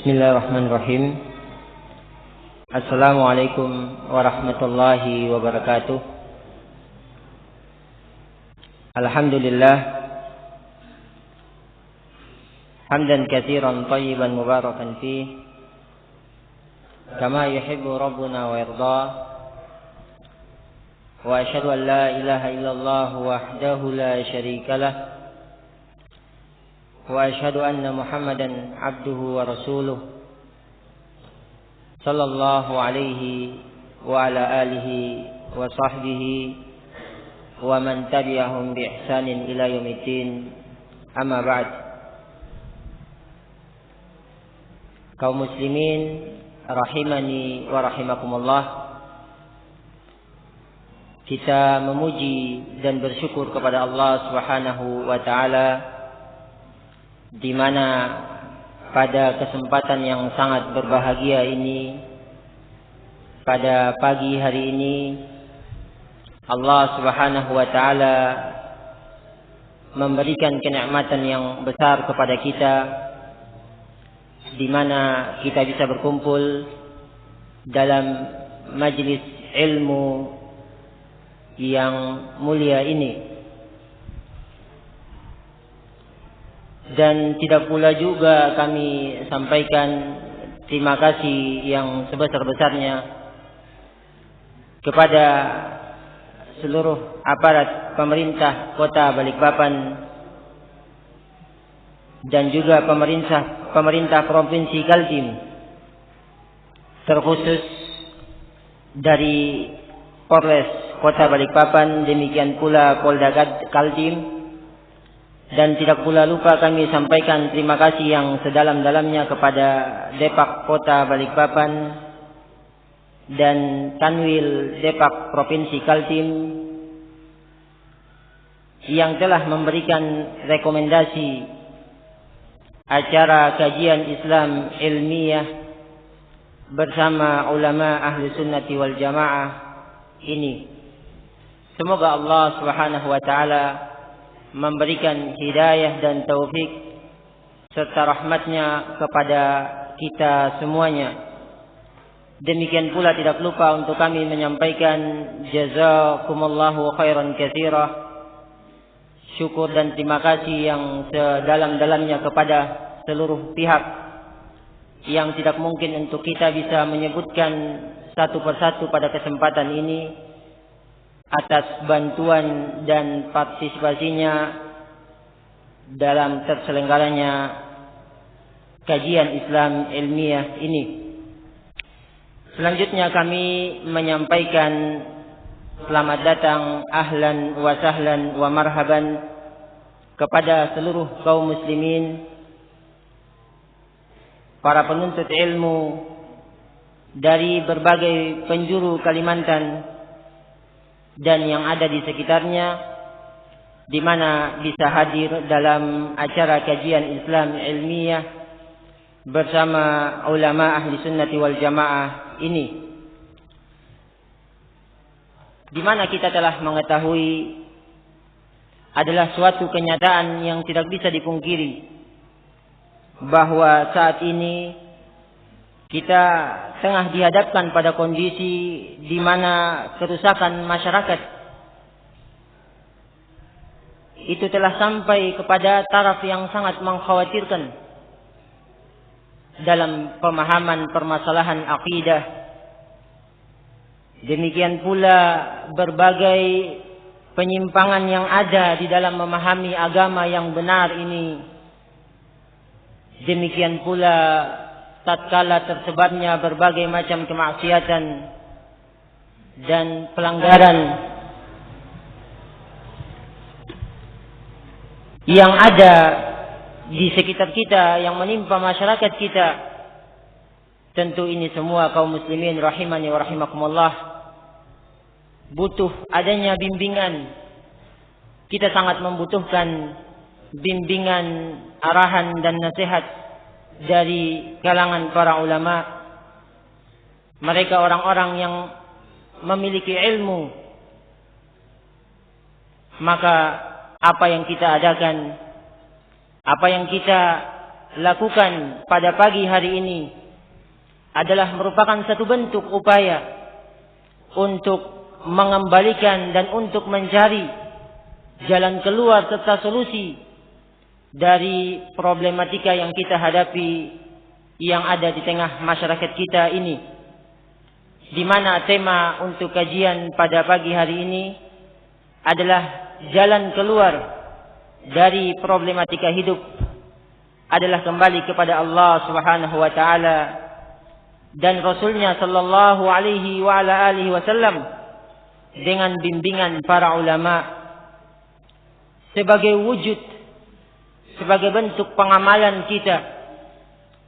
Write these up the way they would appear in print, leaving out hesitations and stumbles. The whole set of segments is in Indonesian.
Bismillahirrahmanirrahim. Assalamualaikum warahmatullahi wabarakatuh. Alhamdulillah hamdan katsiran thayyiban mubarakan fih kama yuhibbu rabbuna wa yarda. Wa asyhadu an la ilaha illallah wahdahu la syarika lah. Wa asyhadu anna Muhammadan abduhu wa rasuluh sallallahu alaihi wa ala alihi wa sahbihi wa man tabi'ahum bi ihsanin ila yaumiddin. Amma ba'd. Kaum muslimin rahimani wa rahimakumullah, kita memuji dan bersyukur kepada Allah Subhanahu wa taala di mana pada kesempatan yang sangat berbahagia ini, pada pagi hari ini, Allah Subhanahu wa taala memberikan kenikmatan yang besar kepada kita, di mana kita bisa berkumpul dalam majelis ilmu yang mulia ini. Dan tidak pula juga kami sampaikan terima kasih yang sebesar-besarnya kepada seluruh aparat pemerintah Kota Balikpapan dan juga pemerintah Provinsi Kaltim, terkhusus dari Polres Kota Balikpapan, demikian pula Polda Kaltim. Dan tidak pula lupa kami sampaikan terima kasih yang sedalam-dalamnya kepada Depak Kota Balikpapan dan Kanwil Depak Provinsi Kaltim yang telah memberikan rekomendasi acara kajian Islam ilmiah bersama ulama ahli sunnati wal jamaah ini. Semoga Allah Subhanahu wa taala memberikan hidayah dan taufik serta rahmatnya kepada kita semuanya. Demikian pula tidak lupa untuk kami menyampaikan jazakumullahu khairan katsira, syukur dan terima kasih yang sedalam-dalamnya kepada seluruh pihak yang tidak mungkin untuk kita bisa menyebutkan satu persatu pada kesempatan ini, atas bantuan dan partisipasinya dalam terselenggaranya kajian Islam ilmiah ini. Selanjutnya kami menyampaikan selamat datang, ahlan wa sahlan wa marhaban kepada seluruh kaum muslimin, para penuntut ilmu dari berbagai penjuru Kalimantan dan yang ada di sekitarnya, di mana bisa hadir dalam acara kajian Islam ilmiah bersama ulama ahli sunnati wal jamaah ini, di mana kita telah mengetahui adalah suatu kenyataan yang tidak bisa dipungkiri bahwa saat ini kita tengah dihadapkan pada kondisi di mana kerusakan masyarakat itu telah sampai kepada taraf yang sangat mengkhawatirkan dalam pemahaman permasalahan akidah. Demikian pula berbagai penyimpangan yang ada di dalam memahami agama yang benar ini. Demikian pula tatkala tersebarnya berbagai macam kemaksiatan dan pelanggaran yang ada di sekitar kita, yang menimpa masyarakat kita. Tentu ini semua kaum muslimin rahimani wa rahimakumullah butuh adanya bimbingan. Kita sangat membutuhkan bimbingan, arahan dan nasihat dari kalangan para ulama. Mereka orang-orang yang memiliki ilmu. Maka apa yang kita adakan, apa yang kita lakukan pada pagi hari ini adalah merupakan satu bentuk upaya untuk mengembalikan dan untuk mencari jalan keluar serta solusi dari problematika yang kita hadapi yang ada di tengah masyarakat kita ini, di mana tema untuk kajian pada pagi hari ini adalah jalan keluar dari problematika hidup adalah kembali kepada Allah Subhanahu wa taala dan Rasulnya sallallahu alaihi wa ala alihi wasallam dengan bimbingan para ulama sebagai wujud, sebagai bentuk pengamalan kita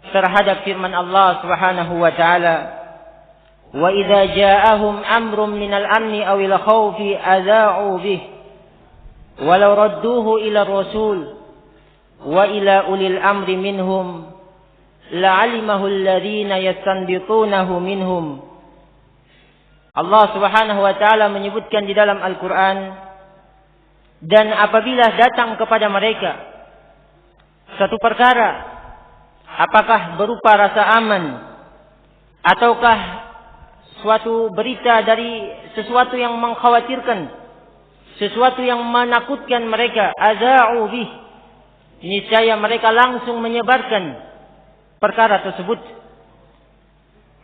terhadap firman Allah Subhanahu wa taala, wa idza ja'ahum amrun minal amni awil khawfi adha'u bih walau radduhu ila rasul wa ila ulil amri minhum la'alimahu alladhina yastanbitunahu minhum. Allah Subhanahu wa taala menyebutkan di dalam Al-Qur'an, dan apabila datang kepada mereka satu perkara, apakah berupa rasa aman ataukah suatu berita dari sesuatu yang mengkhawatirkan, sesuatu yang menakutkan mereka, aza'u bih, niscaya mereka langsung menyebarkan perkara tersebut.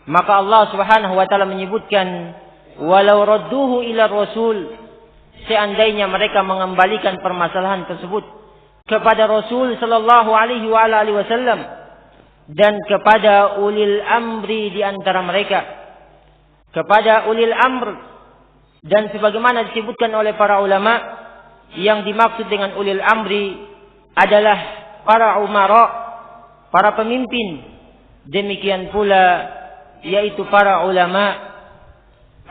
Maka Allah Subhanahu wa taala menyebutkan, walau radduhu ila rasul, seandainya mereka mengembalikan permasalahan tersebut kepada Rasul sallallahu alaihi wa alihi wasallam dan kepada ulil amri di antara mereka, kepada ulil amr, dan sebagaimana disebutkan oleh para ulama, yang dimaksud dengan ulil amri adalah para umara, para pemimpin, demikian pula yaitu para ulama.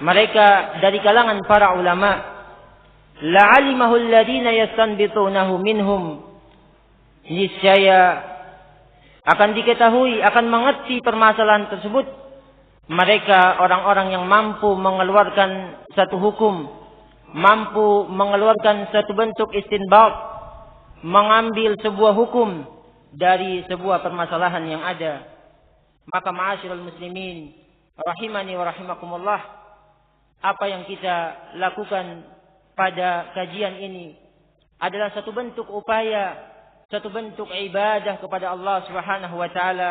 Mereka dari kalangan para ulama, la'alimahu alladhina yastanbitunahu minhum, niscaya akan diketahui, akan mengerti permasalahan tersebut mereka orang-orang yang mampu mengeluarkan satu hukum, mampu mengeluarkan satu bentuk istinbat, mengambil sebuah hukum dari sebuah permasalahan yang ada. Maka ma'asyiral muslimin rahimani wa rahimakumullah, apa yang kita lakukan pada kajian ini adalah satu bentuk upaya, satu bentuk ibadah kepada Allah Subhanahu wa taala,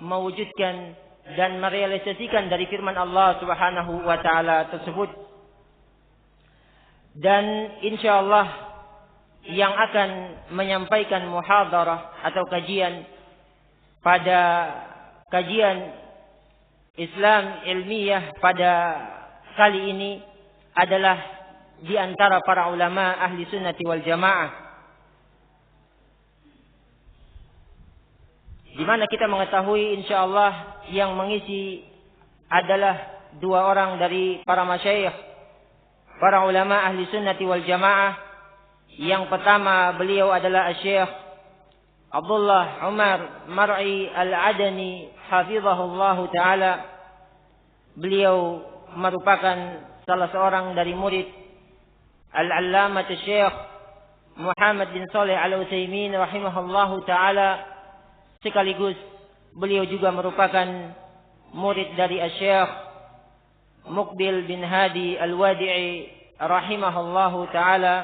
mewujudkan dan merealisasikan dari firman Allah Subhanahu wa taala tersebut. Dan insyaallah yang akan menyampaikan muhadarah atau kajian pada kajian Islam ilmiah pada kali ini adalah di antara para ulama ahli sunnati wal jamaah, di mana kita mengetahui insyaallah yang mengisi adalah dua orang dari para masyayikh, para ulama ahli sunnati wal jamaah. Yang pertama beliau adalah Syekh Abdullah Umar Mar'i Al-Adani hafizahullah taala. Beliau merupakan salah seorang dari murid Al-Allamah Syekh Muhammad bin Shalih Al-Utsaimin rahimahullah taala. Sekaligus beliau juga merupakan murid dari Syekh Muqbil bin Hadi Al-Wadi'i rahimahullah taala,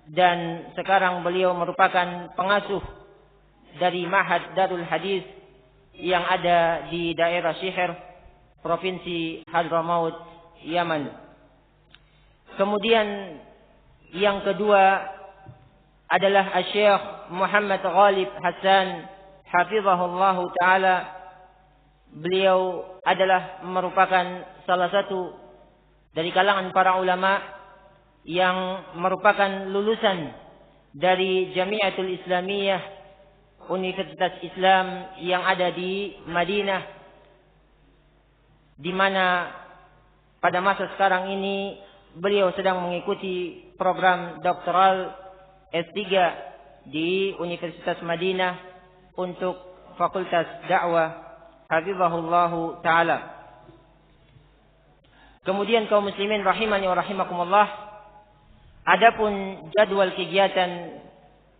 dan sekarang beliau merupakan pengasuh dari Ma'had Darul Hadis yang ada di daerah Syihr, Provinsi Hadramaut, Yaman. Kemudian yang kedua adalah Syekh Muhammad Ghalib Hasan hafizahullah taala. Beliau adalah merupakan salah satu dari kalangan para ulama yang merupakan lulusan dari Jamiatul Islamiyah, Universitas Islam yang ada di Madinah, di mana pada masa sekarang ini beliau sedang mengikuti program doktoral S3 di Universitas Madinah untuk Fakultas Dakwah hafizahullahu taala. Kemudian kaum muslimin rahimani wa rahimakumullah, adapun jadwal kegiatan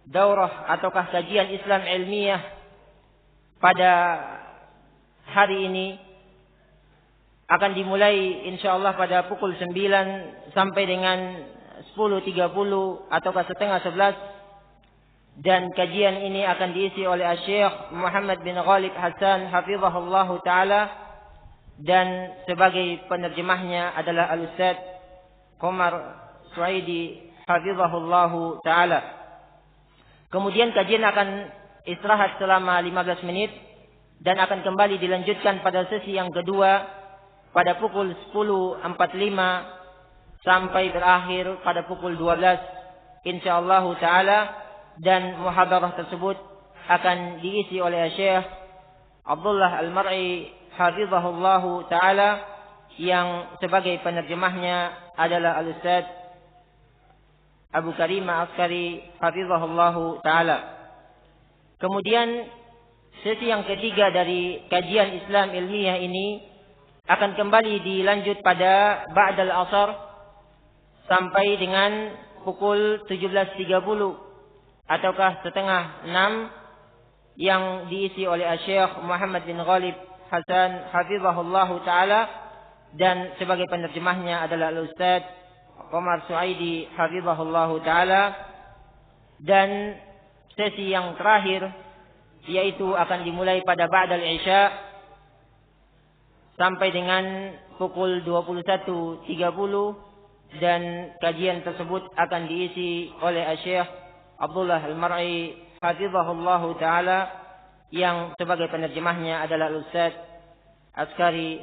daurah ataukah kajian Islam ilmiah pada hari ini akan dimulai insyaallah pada pukul 9 sampai dengan 10.30 ataukah setengah 11, dan kajian ini akan diisi oleh Syekh Muhammad bin Ghalib Hasan hafizahullah taala, dan sebagai penerjemahnya adalah Al-Ustaz Qamar Suaidi hafizahullah taala. Kemudian kajian akan istirahat selama 15 menit dan akan kembali dilanjutkan pada sesi yang kedua pada pukul 10.45 sampai berakhir pada pukul 12 insyaallah taala, dan muhadarah tersebut akan diisi oleh Syekh Abdullah Al-Mar'i hafizahullah taala, yang sebagai penerjemahnya adalah Al-Ustaz Abu Karimah Askari hafizahullah taala. Kemudian sesi yang ketiga dari kajian Islam ilmiah ini akan kembali dilanjut pada ba'dal asar sampai dengan pukul 17.30 ataukah setengah 6, yang diisi oleh Syekh Muhammad bin Ghalib Hasan hafizahullah taala, dan sebagai penerjemahnya adalah Al-Ustaz Qamar Suaidi hafizahullah taala. Dan sesi yang terakhir yaitu akan dimulai pada ba'dal isya sampai dengan pukul 21.30, dan kajian tersebut akan diisi oleh Syekh Abdullah Al-Mar'i hafizahullah taala, yang sebagai penerjemahnya adalah Al-Ustaz Askari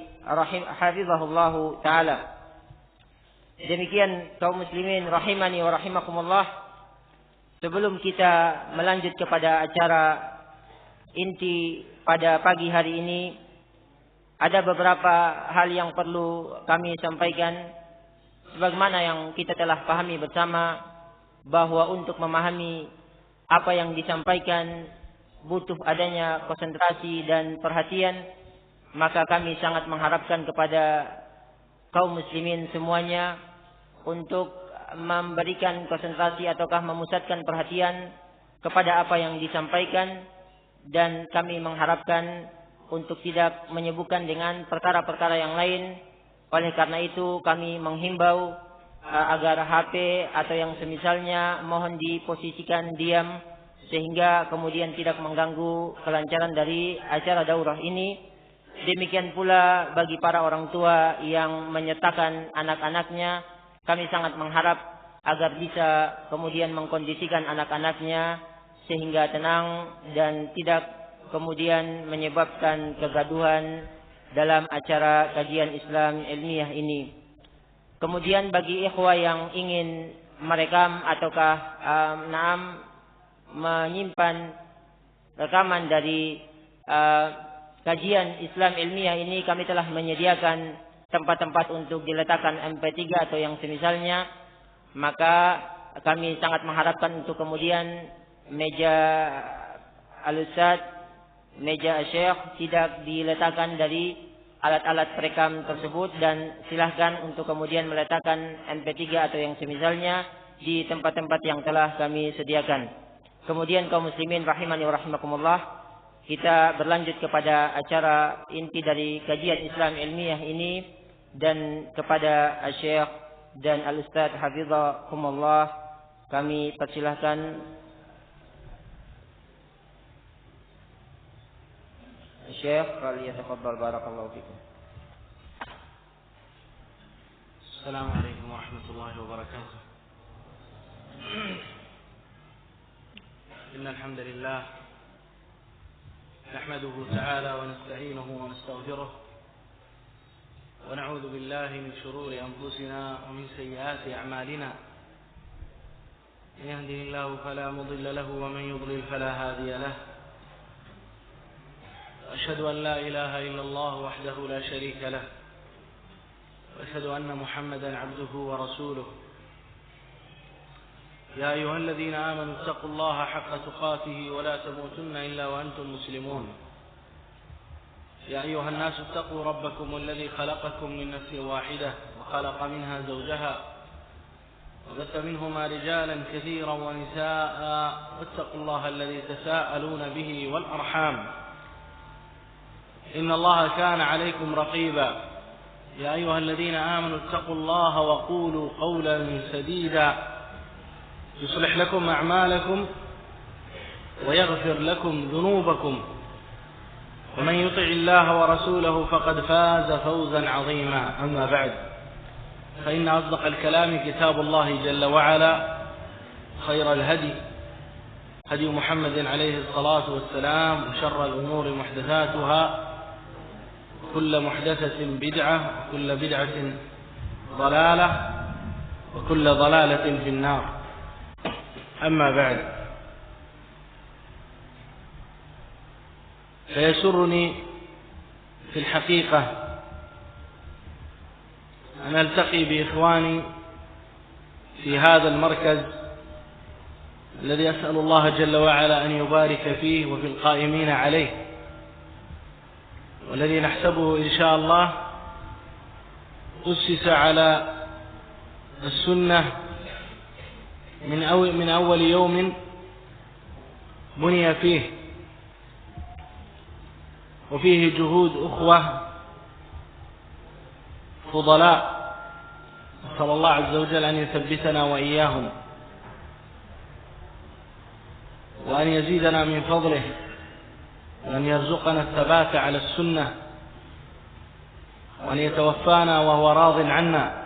hafizahullah taala. Demikian kaum muslimin rahimani wa rahimakumullah, sebelum kita melanjut kepada acara inti pada pagi hari ini, ada beberapa hal yang perlu kami sampaikan. Sebagaimana yang kita telah pahami bersama, bahwa untuk memahami apa yang disampaikan butuh adanya konsentrasi dan perhatian, maka kami sangat mengharapkan kepada kaum muslimin semuanya untuk memberikan konsentrasi ataukah memusatkan perhatian kepada apa yang disampaikan, dan kami mengharapkan untuk tidak menyibukkan dengan perkara-perkara yang lain. Oleh karena itu kami menghimbau agar HP atau yang semisalnya mohon diposisikan diam, sehingga kemudian tidak mengganggu kelancaran dari acara daurah ini. Demikian pula bagi para orang tua yang menyertakan anak-anaknya, kami sangat mengharap agar bisa kemudian mengkondisikan anak-anaknya sehingga tenang dan tidak kemudian menyebabkan kegaduhan dalam acara kajian Islam ilmiah ini. Kemudian bagi ikhwah yang ingin merekam ataukah menyimpan rekaman dari kajian Islam ilmiah ini, kami telah menyediakan tempat-tempat untuk diletakkan MP3 atau yang semisalnya. Maka kami sangat mengharapkan untuk kemudian meja Al-Ustaz, meja Syekh tidak diletakkan dari alat-alat perekam tersebut, dan silahkan untuk kemudian meletakkan MP3 atau yang semisalnya di tempat-tempat yang telah kami sediakan. Kemudian kaum muslimin rahimani wa rahimakumullah, kita berlanjut kepada acara inti dari kajian Islam ilmiah ini, dan kepada Syekh dan Al-Ustaz hafizahumullah kami persilahkan. Syekh, falyatafaddal barakallahu fikum. Assalamualaikum warahmatullahi wabarakatuh. Innal hamdalillah nahmaduhu ta'ala wa nasta'inuhu wa nastaghfiruh wa na'udzu billahi min shururi anfusina wa min sayyiati a'malina. Man yahdihillahu fala mudilla lahu wa man yudlil fala hadiya lahu. أشهد أن لا إله إلا الله وحده لا شريك له وأشهد أن محمدا عبده ورسوله. يا أيها الذين آمنوا اتقوا الله حق تقاته ولا تموتن إلا وأنتم مسلمون. يا أيها الناس اتقوا ربكم الذي خلقكم من نفس واحدة وخلق منها زوجها وبث منهما رجالا كثيرا ونساء واتقوا الله الذي تساءلون به والأرحام إن الله كان عليكم رقيبا يا أيها الذين آمنوا اتقوا الله وقولوا قولا سديدا يصلح لكم أعمالكم ويغفر لكم ذنوبكم ومن يطع الله ورسوله فقد فاز فوزا عظيما. أما بعد، فإن أصدق الكلام كتاب الله جل وعلا، خير الهدي هدي محمد عليه الصلاة والسلام، وشر الأمور محدثاتها، وكل محدثة بدعة، وكل بدعة ضلالة، وكل ضلالة في النار. أما بعد، فيسرني في الحقيقة أن ألتقي بإخواني في هذا المركز الذي أسأل الله جل وعلا أن يبارك فيه وفي القائمين عليه، والذي نحسبه إن شاء الله أسس على السنة من أول يوم بني فيه، وفيه جهود أخوة فضلاء، نسأل الله عز وجل أن يثبتنا وإياهم، وأن يزيدنا من فضله، وأن يرزقنا الثبات على السنة، وأن يتوفانا وهو راض عنا.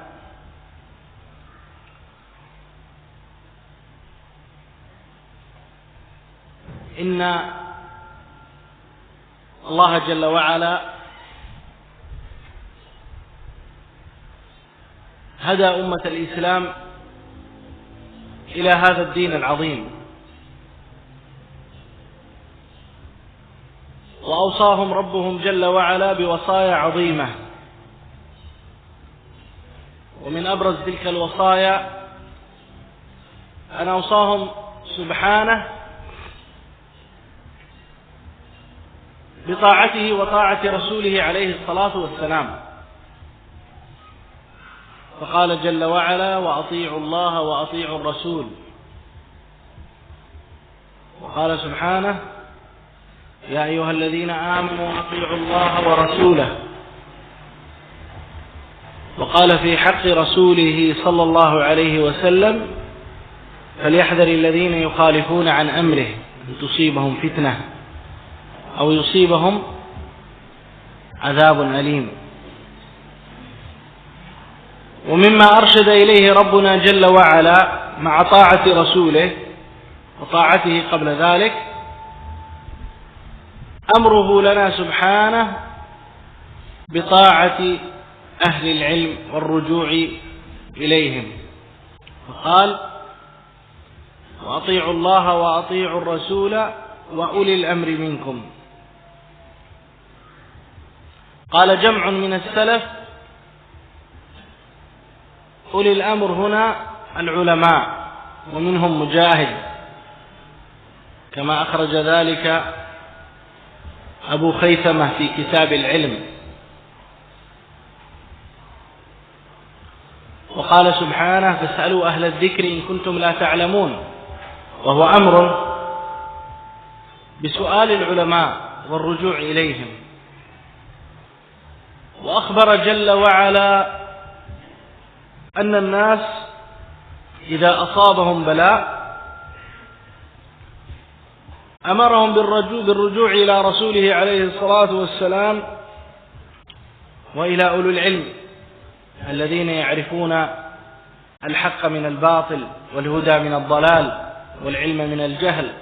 إن الله جل وعلا هدى أمة الإسلام إلى هذا الدين العظيم، وأوصاهم ربهم جل وعلا بوصايا عظيمة، ومن أبرز تلك الوصايا أن أوصاهم سبحانه بطاعته وطاعة رسوله عليه الصلاة والسلام، فقال جل وعلا: وأطيعوا الله وأطيعوا الرسول. وقال سبحانه: يا أيها الذين آمنوا أطيعوا الله ورسوله. وقال في حق رسوله صلى الله عليه وسلم: فليحذر الذين يخالفون عن أمره أن تصيبهم فتنة أو يصيبهم عذاب أليم. ومما أرشد إليه ربنا جل وعلا مع طاعة رسوله وطاعته قبل ذلك أمره لنا سبحانه بطاعة أهل العلم والرجوع إليهم، فقال: وأطيعوا الله وأطيعوا الرسول وأولي الأمر منكم. قال جمع من السلف: أولي الأمر هنا العلماء، ومنهم مجاهد، كما أخرج ذلك أبو خيثمة في كتاب العلم. وقال سبحانه: فاسألوا أهل الذكر إن كنتم لا تعلمون، وهو أمر بسؤال العلماء والرجوع إليهم. وأخبر جل وعلا أن الناس إذا أصابهم بلاء أمرهم بالرجوع إلى رسوله عليه الصلاة والسلام وإلى أولي العلم الذين يعرفون الحق من الباطل والهدى من الضلال والعلم من الجهل.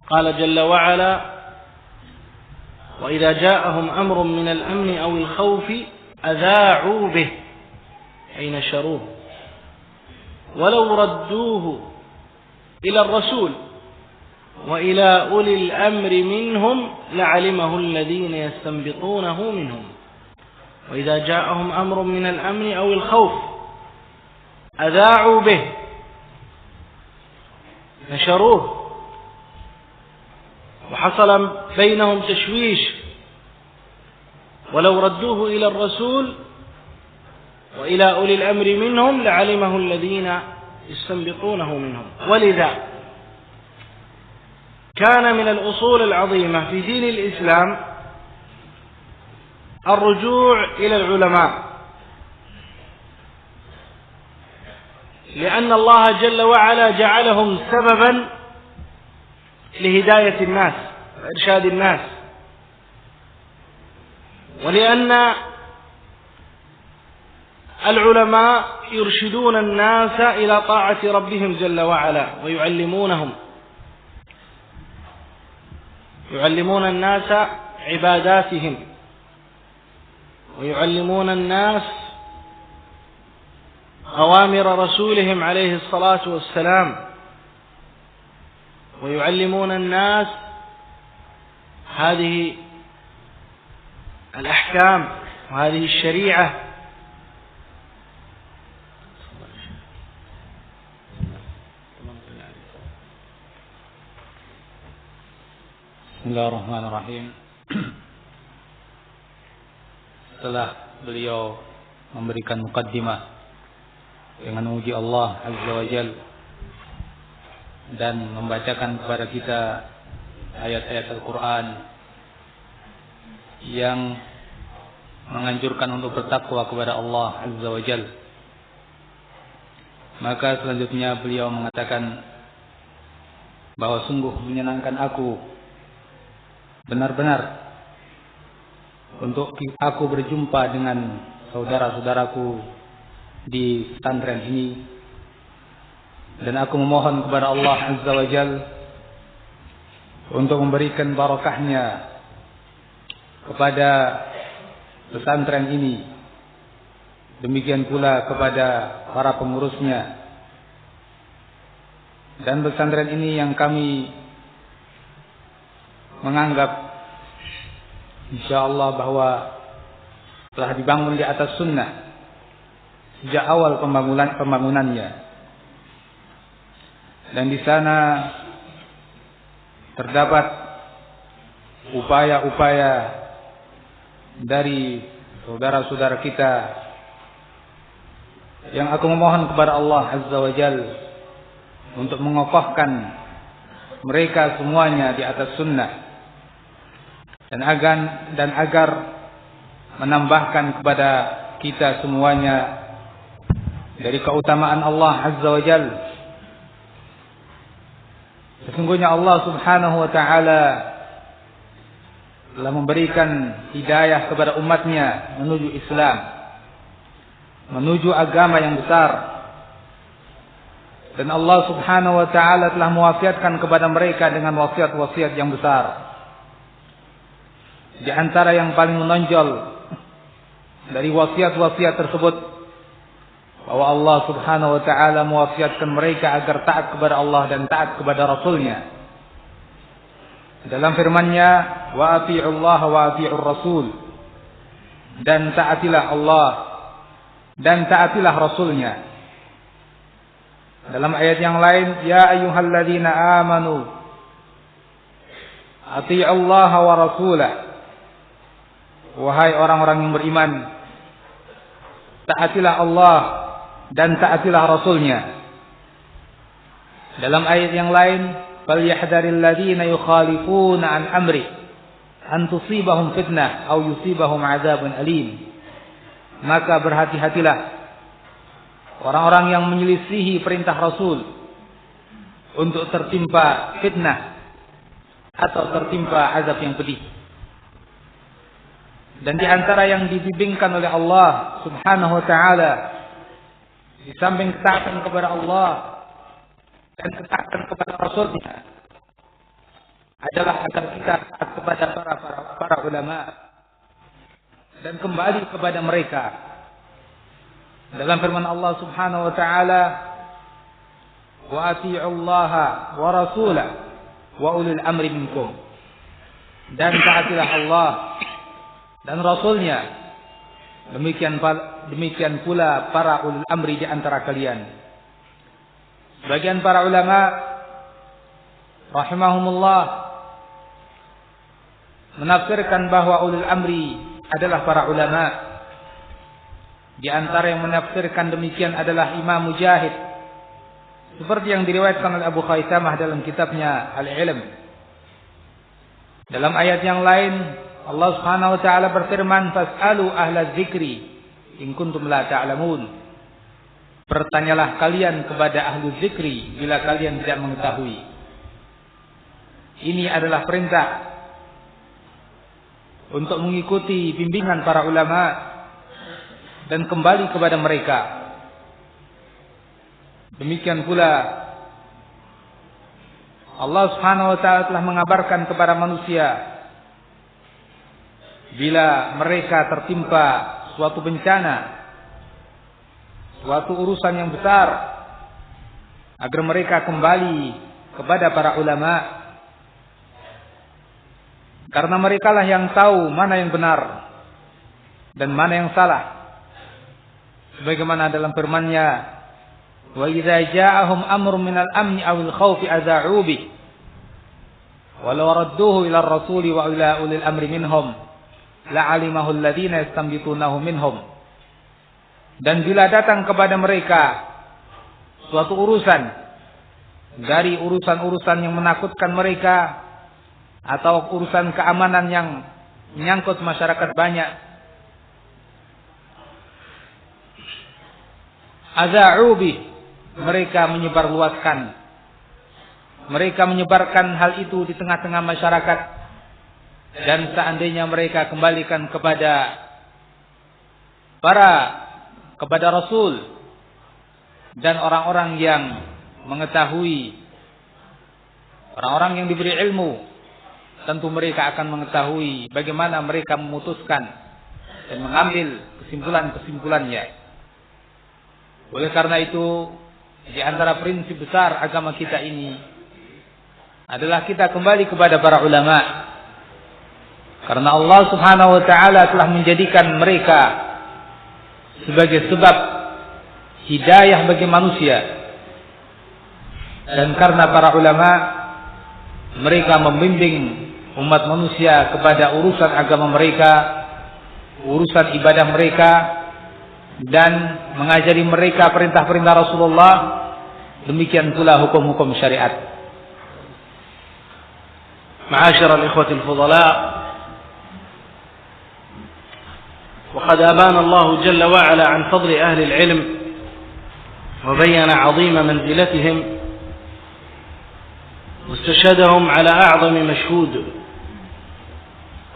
قال جل وعلا: وإذا جاءهم أمر من الأمن أو الخوف أذاعوا به أي نشروه ولو ردوه إلى الرسول وإلى أولي الأمر منهم لعلمه الذين يستنبطونه منهم. وإذا جاءهم أمر من الأمن أو الخوف أذاعوا به نشروه، وحصل بينهم تشويش، ولو ردوه إلى الرسول وإلى أولي الأمر منهم لعلمه الذين يستنبطونه منهم. ولذا كان من الأصول العظيمة في دين الإسلام الرجوع إلى العلماء، لأن الله جل وعلا جعلهم سببا لهداية الناس وإرشاد الناس، ولأن العلماء يرشدون الناس إلى طاعة ربهم جل وعلا ويعلمون الناس عباداتهم، ويعلمون الناس أوامر رسولهم عليه الصلاة والسلام، ويعلمون الناس هذه الأحكام وهذه الشريعة. Bismillahirrahmanirrahim. Setelah beliau memberikan mukaddimah dengan memuji Allah Azza wa Jal dan membacakan kepada kita ayat-ayat Al-Quran yang menganjurkan untuk bertakwa kepada Allah Azza wa Jal, maka selanjutnya beliau mengatakan bahwa sungguh menyenangkan aku benar-benar untuk aku berjumpa dengan saudara-saudaraku di pesantren ini, dan aku memohon kepada Allah Azza wa Jal untuk memberikan barakahnya kepada pesantren ini, demikian pula kepada para pengurusnya, dan pesantren ini yang kami menganggap insyaallah bahwa telah dibangun di atas sunnah sejak awal pembangunannya, dan di sana terdapat upaya-upaya dari saudara-saudara kita yang aku memohon kepada Allah Azza wa Jal untuk mengokohkan mereka semuanya di atas sunnah, dan agar menambahkan kepada kita semuanya dari keutamaan Allah Azza wa Jal. Sesungguhnya Allah Subhanahu wa ta'ala telah memberikan hidayah kepada umatnya menuju Islam, menuju agama yang besar, dan Allah Subhanahu wa ta'ala telah mewasiatkan kepada mereka dengan wasiat-wasiat yang besar. Di antara yang paling menonjol dari wasiat-wasiat tersebut, bahwa Allah Subhanahu wa ta'ala mewasiatkan mereka agar taat kepada Allah dan taat kepada Rasulnya. Dalam firman-Nya, wa ati'ullaha wa ati'ur rasul, dan taatilah Allah dan taatilah Rasulnya. Dalam ayat yang lain, ya ayyuhalladzina amanu ati'ullaha wa rasulah, wahai orang-orang yang beriman, taatilah Allah dan taatilah Rasulnya. Dalam ayat yang lain, falyahdharil ladzina yukhalifuna an amri an tusibahum fitnah aw yusibahum adzabun alim. Maka berhati-hatilah orang-orang yang menyelisihi perintah Rasul untuk tertimpa fitnah atau tertimpa azab yang pedih. Dan di antara yang dibimbingkan oleh Allah Subhanahu wa ta'ala, di samping ketaatan kepada Allah dan ketaatan kepada Rasulnya, adalah agar kita taat kepada para ulama dan kembali kepada mereka. Dalam firman Allah Subhanahu wa ta'ala, wa ati'ullaha wa rasulah wa ulil amri minkum, dan taatilah Allah dan Rasulnya, demikian pula para ulul amri di antara kalian. Sebagian para ulama rahimahumullah menafsirkan bahwa ulul amri adalah para ulama. Di antara yang menafsirkan demikian adalah Imam Mujahid, seperti yang diriwayatkan oleh Abu Khaisamah dalam kitabnya Al-Ilm. Dalam ayat yang lain Allah Subhanahu wa taala berfirman, "Fas'alu ahla dzikri in kuntum la ta'lamun." Bertanyalah kalian kepada ahlu dzikri bila kalian tidak mengetahui. Ini adalah perintah untuk mengikuti bimbingan para ulama dan kembali kepada mereka. Demikian pula Allah Subhanahu wa taala telah mengabarkan kepada manusia bila mereka tertimpa suatu bencana, suatu urusan yang besar, agar mereka kembali kepada para ulama, karena merekalah yang tahu mana yang benar dan mana yang salah. Sebagaimana dalam firman-Nya, "Wa idza ja'ahum amrun minal amni awil khawfi adza'u bi walau radduhu ila ar-rasuli wa ila ulil amri minhum la'alimahu alladziina yastanbitunahu minhum." Dan bila datang kepada mereka suatu urusan dari urusan-urusan yang menakutkan mereka atau urusan keamanan yang menyangkut masyarakat banyak, adza'u bi, mereka menyebarluaskan, mereka menyebarkan hal itu di tengah-tengah masyarakat. Dan seandainya mereka kembalikan kepada Rasul dan orang-orang yang mengetahui, orang-orang yang diberi ilmu, tentu mereka akan mengetahui bagaimana mereka memutuskan dan mengambil kesimpulan-kesimpulannya. Oleh karena itu, di antara prinsip besar agama kita ini adalah kita kembali kepada para ulama. Karena Allah Subhanahu wa taala telah menjadikan mereka sebagai sebab hidayah bagi manusia. Dan karena para ulama, mereka membimbing umat manusia kepada urusan agama mereka, urusan ibadah mereka, dan mengajari mereka perintah-perintah Rasulullah, demikian pula hukum-hukum syariat. Ma'asyiral ikhwatil fudala, وقد أبان الله جل وعلا عن فضل أهل العلم وبين عظيم منزلتهم واستشهدهم على أعظم مشهود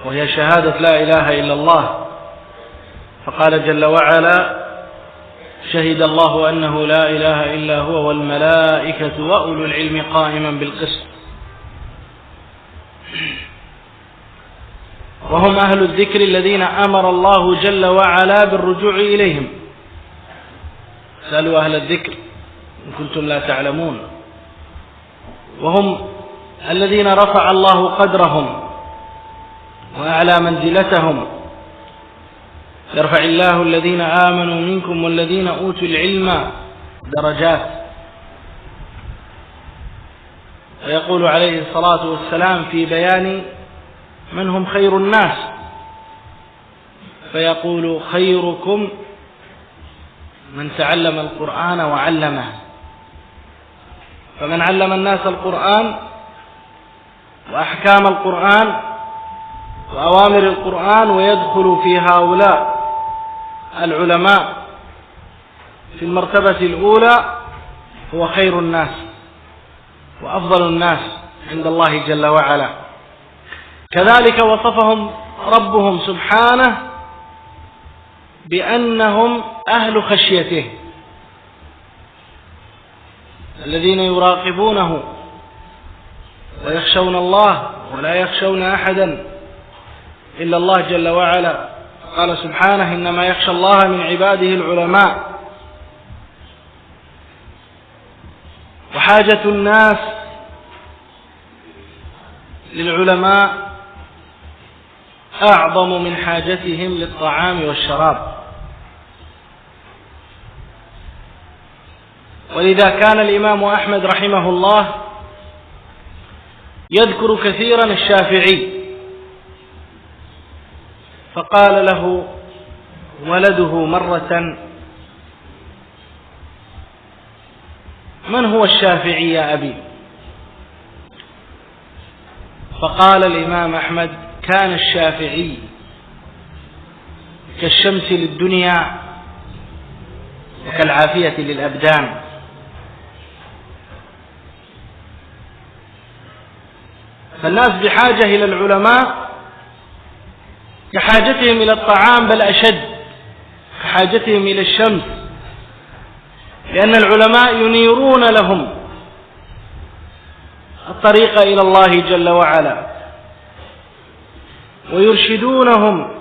وهي شهادة لا إله إلا الله. فقال جل وعلا: شهد الله أنه لا إله إلا هو والملائكة وأولو العلم قائما بالقسط. وهم أهل الذكر الذين أمر الله جل وعلا بالرجوع إليهم. سألوا أهل الذكر إن كنتم لا تعلمون. وهم الذين رفع الله قدرهم وأعلى منزلتهم. يرفع الله الذين آمنوا منكم والذين أوتوا العلم درجات. ويقول عليه الصلاة والسلام في بيان من هم خير الناس، فيقول: خيركم من تعلم القرآن وعلمه. فمن علم الناس القرآن وأحكام القرآن وأوامر القرآن ويدخل في هؤلاء العلماء في المرتبة الأولى هو خير الناس وأفضل الناس عند الله جل وعلا. كذلك وصفهم ربهم سبحانه بأنهم أهل خشيته الذين يراقبونه ويخشون الله ولا يخشون أحدا إلا الله جل وعلا. قال سبحانه: إنما يخشى الله من عباده العلماء. وحاجة الناس للعلماء أعظم من حاجتهم للطعام والشراب. ولذا كان الإمام أحمد رحمه الله يذكر كثيرا الشافعي، فقال له ولده مرة: من هو الشافعي يا أبي؟ فقال الإمام أحمد: كان الشافعي كالشمس للدنيا وكالعافية للأبدان. فالناس بحاجة إلى العلماء كحاجتهم إلى الطعام، بل أشد، كحاجتهم إلى الشمس، لأن العلماء ينيرون لهم الطريق إلى الله جل وعلا، ويرشدونهم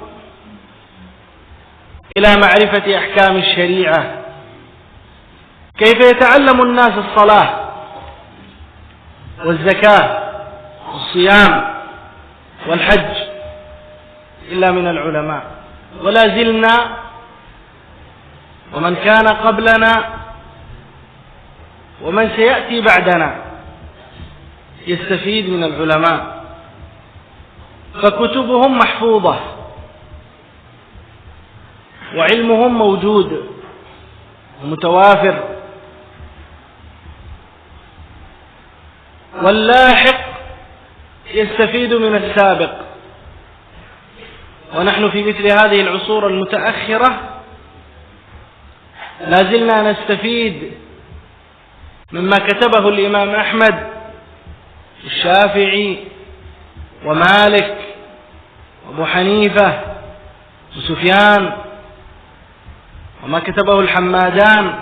إلى معرفة أحكام الشريعة، كيف يتعلم الناس الصلاة والزكاة والصيام والحج إلا من العلماء. ولا زلنا ومن كان قبلنا ومن سيأتي بعدنا يستفيد من العلماء، فكتبهم محفوظة وعلمهم موجود ومتوافر، واللاحق يستفيد من السابق. ونحن في مثل هذه العصور المتأخرة لا زلنا نستفيد مما كتبه الإمام أحمد، الشافعي، ومالك، وأبو حنيفة، وسفيان، وما كتبه الحمادان،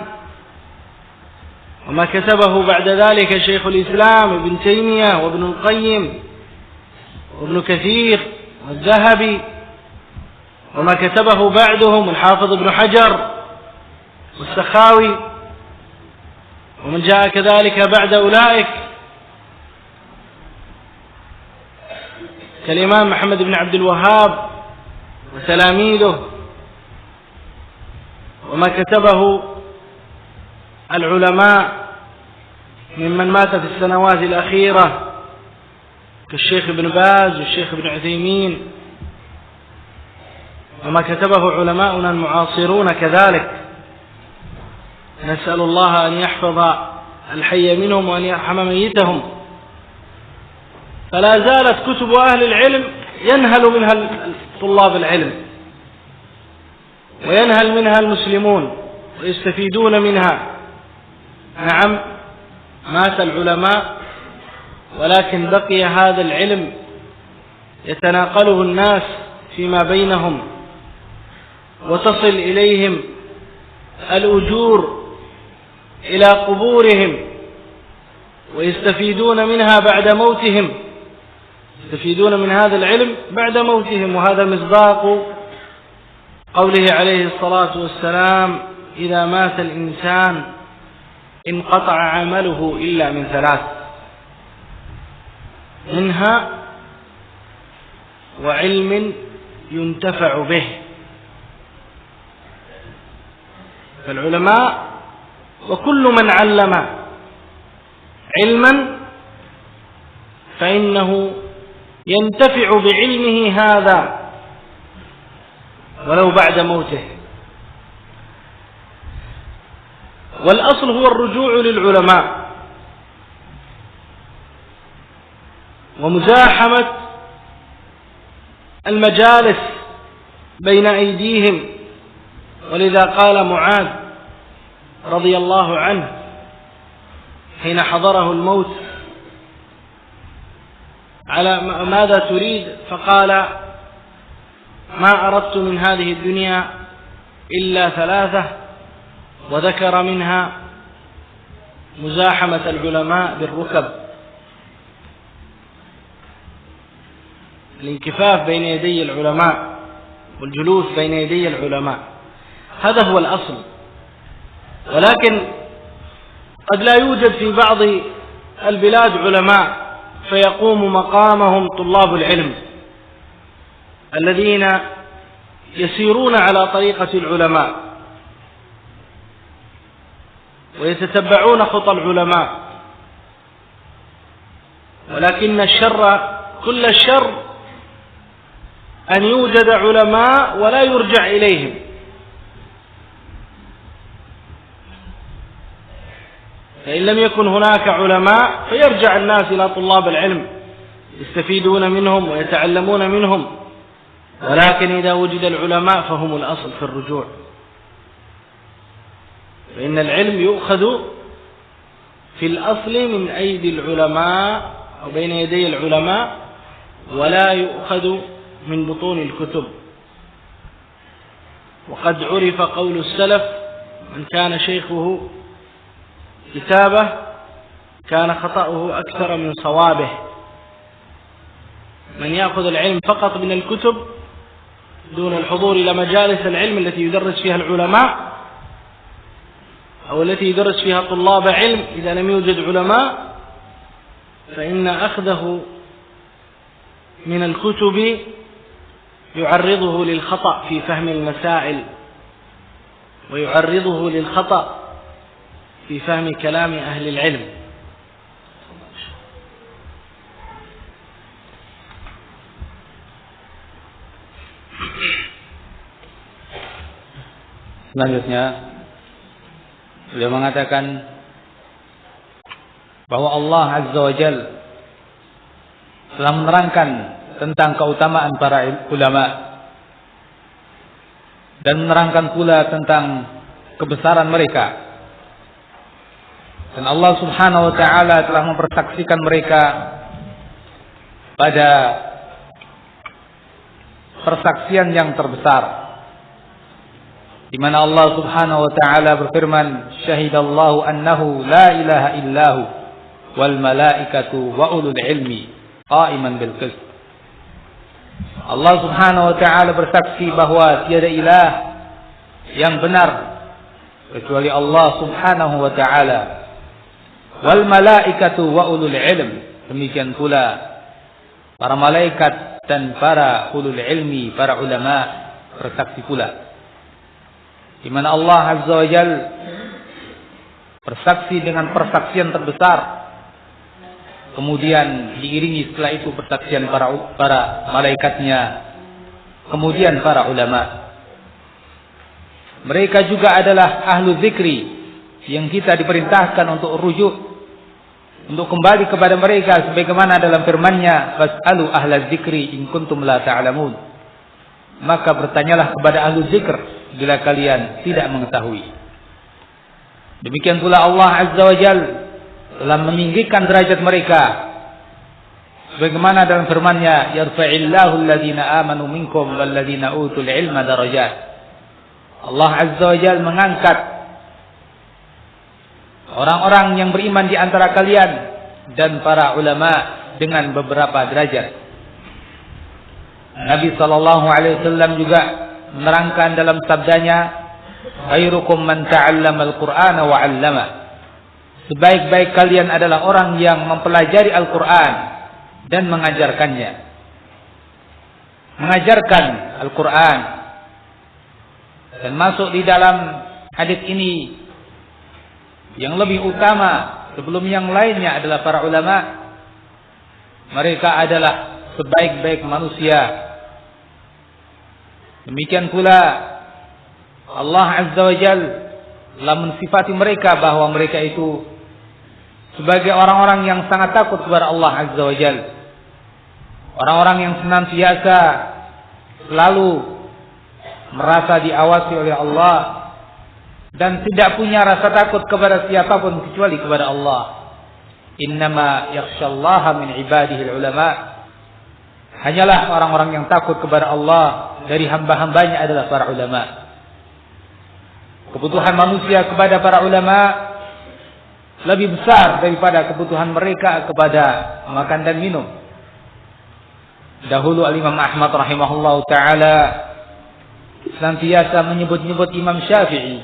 وما كتبه بعد ذلك شيخ الإسلام ابن تيمية وابن القيم وابن كثير والذهبي، وما كتبه بعدهم الحافظ ابن حجر والسخاوي، ومن جاء كذلك بعد أولئك كالإمام محمد بن عبد الوهاب وتلاميذه، وما كتبه العلماء ممن مات في السنوات الأخيرة كالشيخ ابن باز والشيخ ابن عثيمين، وما كتبه علماؤنا المعاصرون كذلك. نسأل الله أن يحفظ الحي منهم وأن يرحم ميتهم. فلا زالت كتب أهل العلم ينهل منها طلاب العلم، وينهل منها المسلمون ويستفيدون منها. نعم، مات العلماء، ولكن بقي هذا العلم يتناقله الناس فيما بينهم، وتصل إليهم الأجور إلى قبورهم، ويستفيدون منها بعد موتهم، يستفيدون من هذا العلم بعد موتهم. وهذا مصداق قوله عليه الصلاة والسلام: إذا مات الإنسان انقطع عمله إلا من ثلاث: منها وعلم ينتفع به. فالعلماء وكل من علم علما فإنه ينتفع بعلمه هذا ولو بعد موته. والأصل هو الرجوع للعلماء ومزاحمة المجالس بين أيديهم. ولذا قال معاذ رضي الله عنه حين حضره الموت: على ماذا تريد؟ فقال: ما أردت من هذه الدنيا إلا ثلاثة، وذكر منها مزاحمة العلماء بالركب، الانكفاف بين يدي العلماء والجلوس بين يدي العلماء. هذا هو الأصل. ولكن قد لا يوجد في بعض البلاد علماء فيقوم مقامهم طلاب العلم الذين يسيرون على طريقة العلماء ويتتبعون خطى العلماء. ولكن الشر، كل الشر أن يوجد علماء ولا يرجع إليهم. فإن لم يكن هناك علماء فيرجع الناس إلى طلاب العلم يستفيدون منهم ويتعلمون منهم، ولكن إذا وجد العلماء فهم الأصل في الرجوع. فإن العلم يؤخذ في الأصل من أيدي العلماء أو بين يدي العلماء، ولا يؤخذ من بطون الكتب. وقد عرف قول السلف: من كان شيخه كتابه كان خطأه أكثر من صوابه. من يأخذ العلم فقط من الكتب دون الحضور إلى مجالس العلم التي يدرس فيها العلماء أو التي يدرس فيها طلاب علم إذا لم يوجد علماء، فإن أخذه من الكتب يعرضه للخطأ في فهم المسائل، ويعرضه للخطأ في فهم كلام أهل العلم. Selanjutnya beliau mengatakan bahwa Allah Azza wa Jalla telah menerangkan tentang keutamaan para ulama dan menerangkan pula tentang kebesaran mereka. Dan Allah Subhanahu wa taala telah mempersaksikan mereka pada persaksian yang terbesar, di mana Allah Subhanahu wa taala berfirman, "Syahidallahu annahu la ilaha illahu wal malaikatu wa ulul ilmi qa'iman bil qist." Allah Subhanahu wa taala bersaksi bahwa tiada ilah yang benar kecuali Allah Subhanahu wa taala, wal malaikatu wa ulul ilm, demikian pula para malaikat dan para ulul ilmi, para ulama bersaksi pula. Di mana Allah Azza wa Jal bersaksi dengan persaksian terbesar, kemudian diiringi setelah itu persaksian para malaikatnya, kemudian para ulama. Mereka juga adalah ahlu zikri yang kita diperintahkan untuk rujuk, untuk kembali kepada mereka sebagaimana dalam firman-Nya, "Fas'alu ahla dzikri in kuntum la ta'lamun." Maka bertanyalah kepada ahlu zikr bila kalian tidak mengetahui. Demikian pula Allah Azza wa Jalla telah meninggikan derajat mereka sebagaimana dalam firman-Nya, "Yarfa'illahu alladhina amanu minkum walladhina utul ilma darajat." Allah Azza wa Jalla mengangkat orang-orang yang beriman di antara kalian dan para ulama dengan beberapa derajat. Nabi SAW juga menerangkan dalam sabdanya, "Khairukum man ta'allama al-Qur'ana wa 'allama." Sebaik-baik kalian adalah orang yang mempelajari Al-Qur'an dan mengajarkannya. Mengajarkan Al-Qur'an. Dan masuk di dalam hadis ini yang lebih utama sebelum yang lainnya adalah para ulama. Mereka adalah sebaik-baik manusia. Demikian pula Allah Azza wa Jalla telah mensifati mereka bahwa mereka itu sebagai orang-orang yang sangat takut kepada Allah Azza wa Jalla. Orang-orang yang senantiasa selalu merasa diawasi oleh Allah dan tidak punya rasa takut kepada siapapun kecuali kepada Allah. Innama yakhshallaha min ibadihi ulama. Hanyalah orang-orang yang takut kepada Allah dari hamba-hambanya adalah para ulama. Kebutuhan manusia kepada para ulama lebih besar daripada kebutuhan mereka kepada makan dan minum. Dahulu Al-Imam Ahmad rahimahullahu ta'ala senantiasa menyebut-nyebut Imam Syafi'i,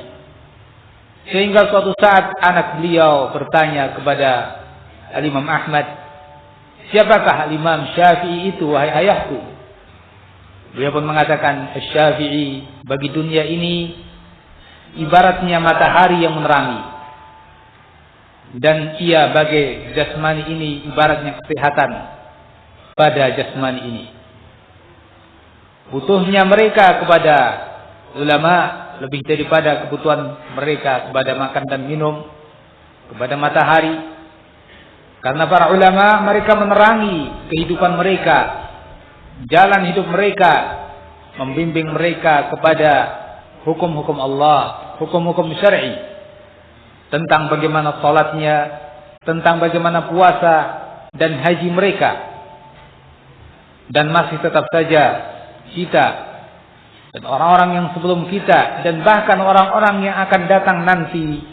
sehingga suatu saat anak beliau bertanya kepada Al-Imam Ahmad, "Siapakah Al-Imam Syafi'i itu, wahai ayahku?" Beliau pun mengatakan, "Syafi'i bagi dunia ini ibaratnya matahari yang menerangi, dan ia bagi jasmani ini ibaratnya kesehatan pada jasmani ini." Butuhnya mereka kepada ulama lebih daripada kebutuhan mereka kepada makan dan minum, kepada matahari. Karena para ulama mereka menerangi kehidupan mereka, jalan hidup mereka, membimbing mereka kepada hukum-hukum Allah, hukum-hukum syar'i, tentang bagaimana salatnya, tentang bagaimana puasa dan haji mereka. Dan masih tetap saja kita dan orang-orang yang sebelum kita dan bahkan orang-orang yang akan datang nanti,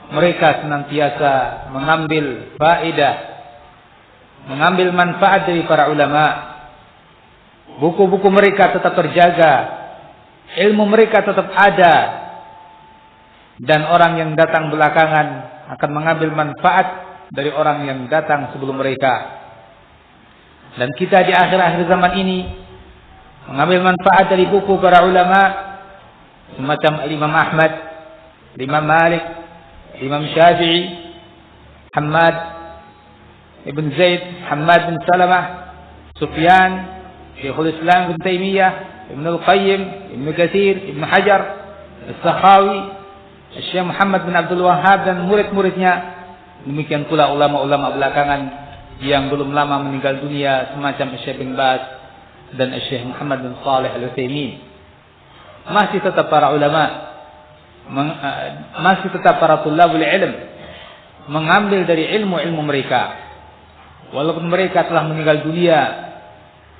mereka senantiasa mengambil faedah, mengambil manfaat dari para ulama. Buku-buku mereka tetap terjaga, ilmu mereka tetap ada, dan orang yang datang belakangan akan mengambil manfaat dari orang yang datang sebelum mereka. Dan kita di akhir-akhir zaman ini mengambil manfaat dari buku para ulama semacam Imam Ahmad, Imam Malik, Imam Syafi'i, Hamad ibn Zaid, Hamad bin Salamah, Sufyan, Syekhul Islam Ibn Taimiyah, Ibn Al-Qayyim, Ibn Katsir, Ibn Hajar, As-Sakhawi, Syekh Muhammad bin Abdul Wahhab dan murid-muridnya. Demikian pula ulama-ulama belakangan yang belum lama meninggal dunia semacam Syekh bin Baz dan Syekh Muhammad bin Shalih Al-Utsaimin. Masih tetap para ulama, masih tetap para tulabul ilm mengambil dari ilmu-ilmu mereka. Walaupun mereka telah meninggal dunia,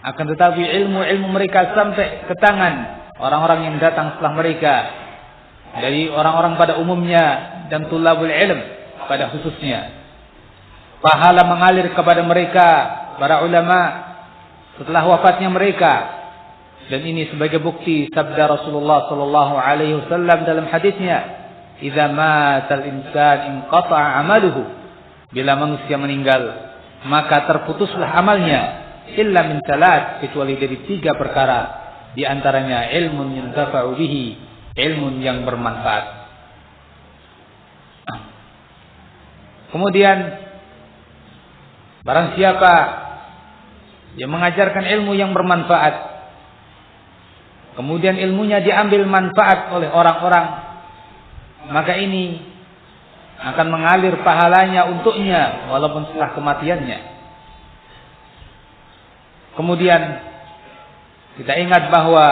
akan tetapi ilmu-ilmu mereka sampai ke tangan orang-orang yang datang setelah mereka, dari orang-orang pada umumnya dan tulabul ilm pada khususnya. Pahala mengalir kepada mereka, para ulama, setelah wafatnya mereka. Dan ini sebagai bukti sabda Rasulullah sallallahu alaihi wasallam dalam hadisnya, "Idza matal insan inqata'a 'amaluhu." Bila manusia meninggal, maka terputuslah amalnya, illa min salat, kecuali dari 3 perkara, di antaranya ilmun yuntafa'u bihi, ilmun yang bermanfaat. Kemudian barang siapa yang mengajarkan ilmu yang bermanfaat, kemudian ilmunya diambil manfaat oleh orang-orang, maka ini akan mengalir pahalanya untuknya walaupun setelah kematiannya. Kemudian kita ingat bahwa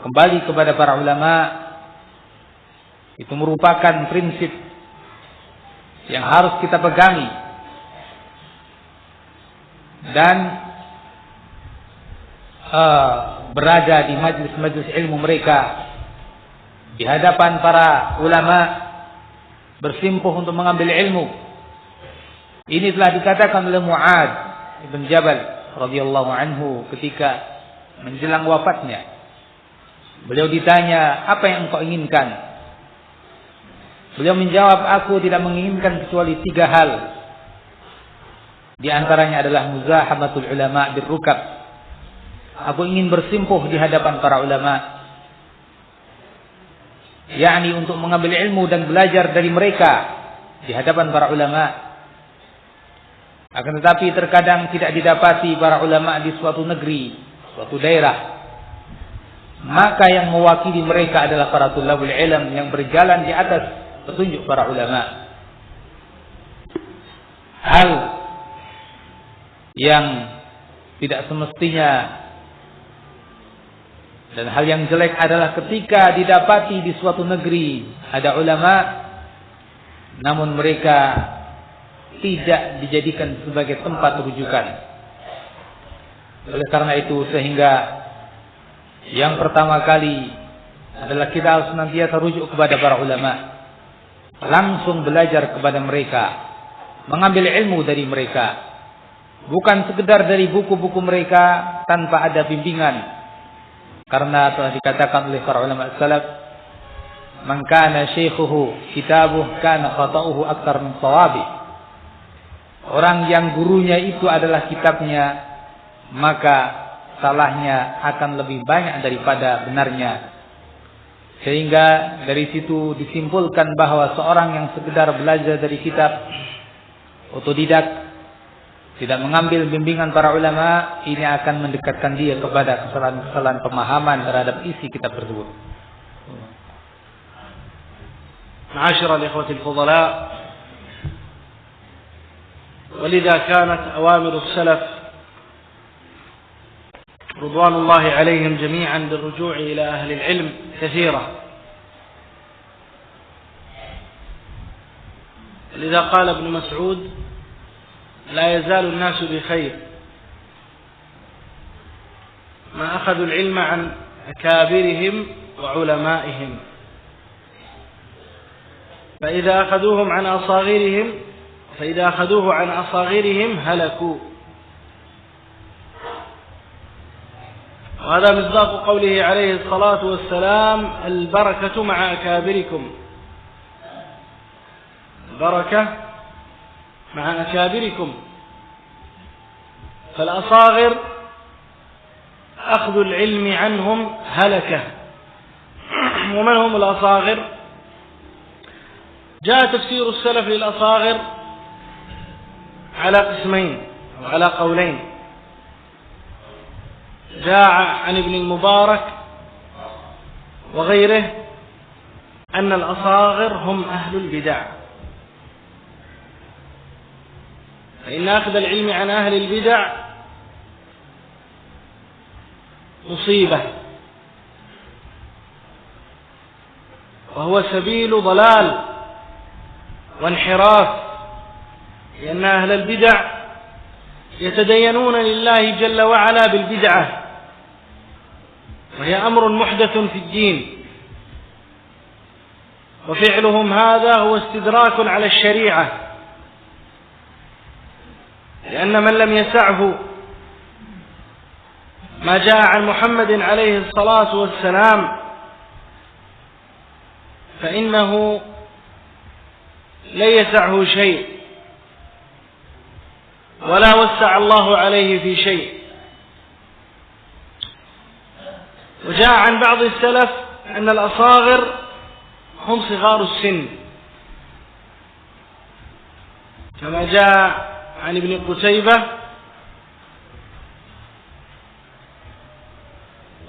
kembali kepada para ulama itu merupakan prinsip yang harus kita pegangi, dan berada di majlis-majlis ilmu mereka, di hadapan para ulama, bersimpuh untuk mengambil ilmu. Ini telah dikatakan oleh Mu'ad ibn Jabal radhiyallahu anhu ketika menjelang wafatnya. Beliau ditanya, "Apa yang engkau inginkan?" Beliau menjawab, "Aku tidak menginginkan kecuali 3 hal. Di antaranya adalah muzahabatul ulama birrukab. Aku ingin bersimpuh di hadapan para ulama, yakni untuk mengambil ilmu dan belajar dari mereka di hadapan para ulama. Akan tetapi terkadang tidak didapati para ulama di suatu negeri, suatu daerah. Maka yang mewakili mereka adalah para tulabul ilm yang berjalan di atas petunjuk para ulama. Hal yang tidak semestinya dan hal yang jelek adalah ketika didapati di suatu negeri ada ulama, namun mereka tidak dijadikan sebagai tempat rujukan. Oleh karena itu, sehingga yang pertama kali adalah kita harus senantiasa rujuk kepada para ulama, langsung belajar kepada mereka, mengambil ilmu dari mereka, bukan sekedar dari buku-buku mereka tanpa ada bimbingan. Karena telah dikatakan oleh para ulama salaf, "Man kana syaikhuhu kitabuh kana khata'uhu aktsar min shawabi." Orang yang gurunya itu adalah kitabnya, maka salahnya akan lebih banyak daripada benarnya. Sehingga dari situ disimpulkan bahwa seorang yang sekedar belajar dari kitab, otodidak, tidak mengambil bimbingan para ulama, ini akan mendekatkan dia kepada kesalahan-kesalahan pemahaman terhadap isi kitab tersebut. Ma'asyiral ikhwatil fudhala, ولذا كانت أوامر السلف رضوان الله عليهم جميعا بالرجوع إلى أهل العلم كثيرة. لذا قال ابن مسعود: لا يزال الناس بخير ما أخذوا العلم عن أكابرهم وعلمائهم، فإذا أخذوه عن أصاغرهم هلكوا. وهذا مصداق قوله عليه الصلاة والسلام: البركة مع أكابركم. البركة مع أكابركم. فالأصاغر أخذ العلم عنهم هلكة. ومن هم الأصاغر؟ جاء تفسير السلف للأصاغر على قسمين أو على قولين. جاء عن ابن المبارك وغيره أن الأصاغر هم أهل البدع، فإن أخذ العلم عن أهل البدع مصيبة، وهو سبيل ضلال وانحراف، لأن أهل البدع يتدينون لله جل وعلا بالبدعة، وهي أمر محدث في الدين، وفعلهم هذا هو استدراك على الشريعة، لأن من لم يسعه ما جاء عن محمد عليه الصلاة والسلام فإنه لا يسعه شيء، ولا وسع الله عليه في شيء. وجاء عن بعض السلف أن الأصاغر هم صغار السن، كما جاء عن ابن قتيبة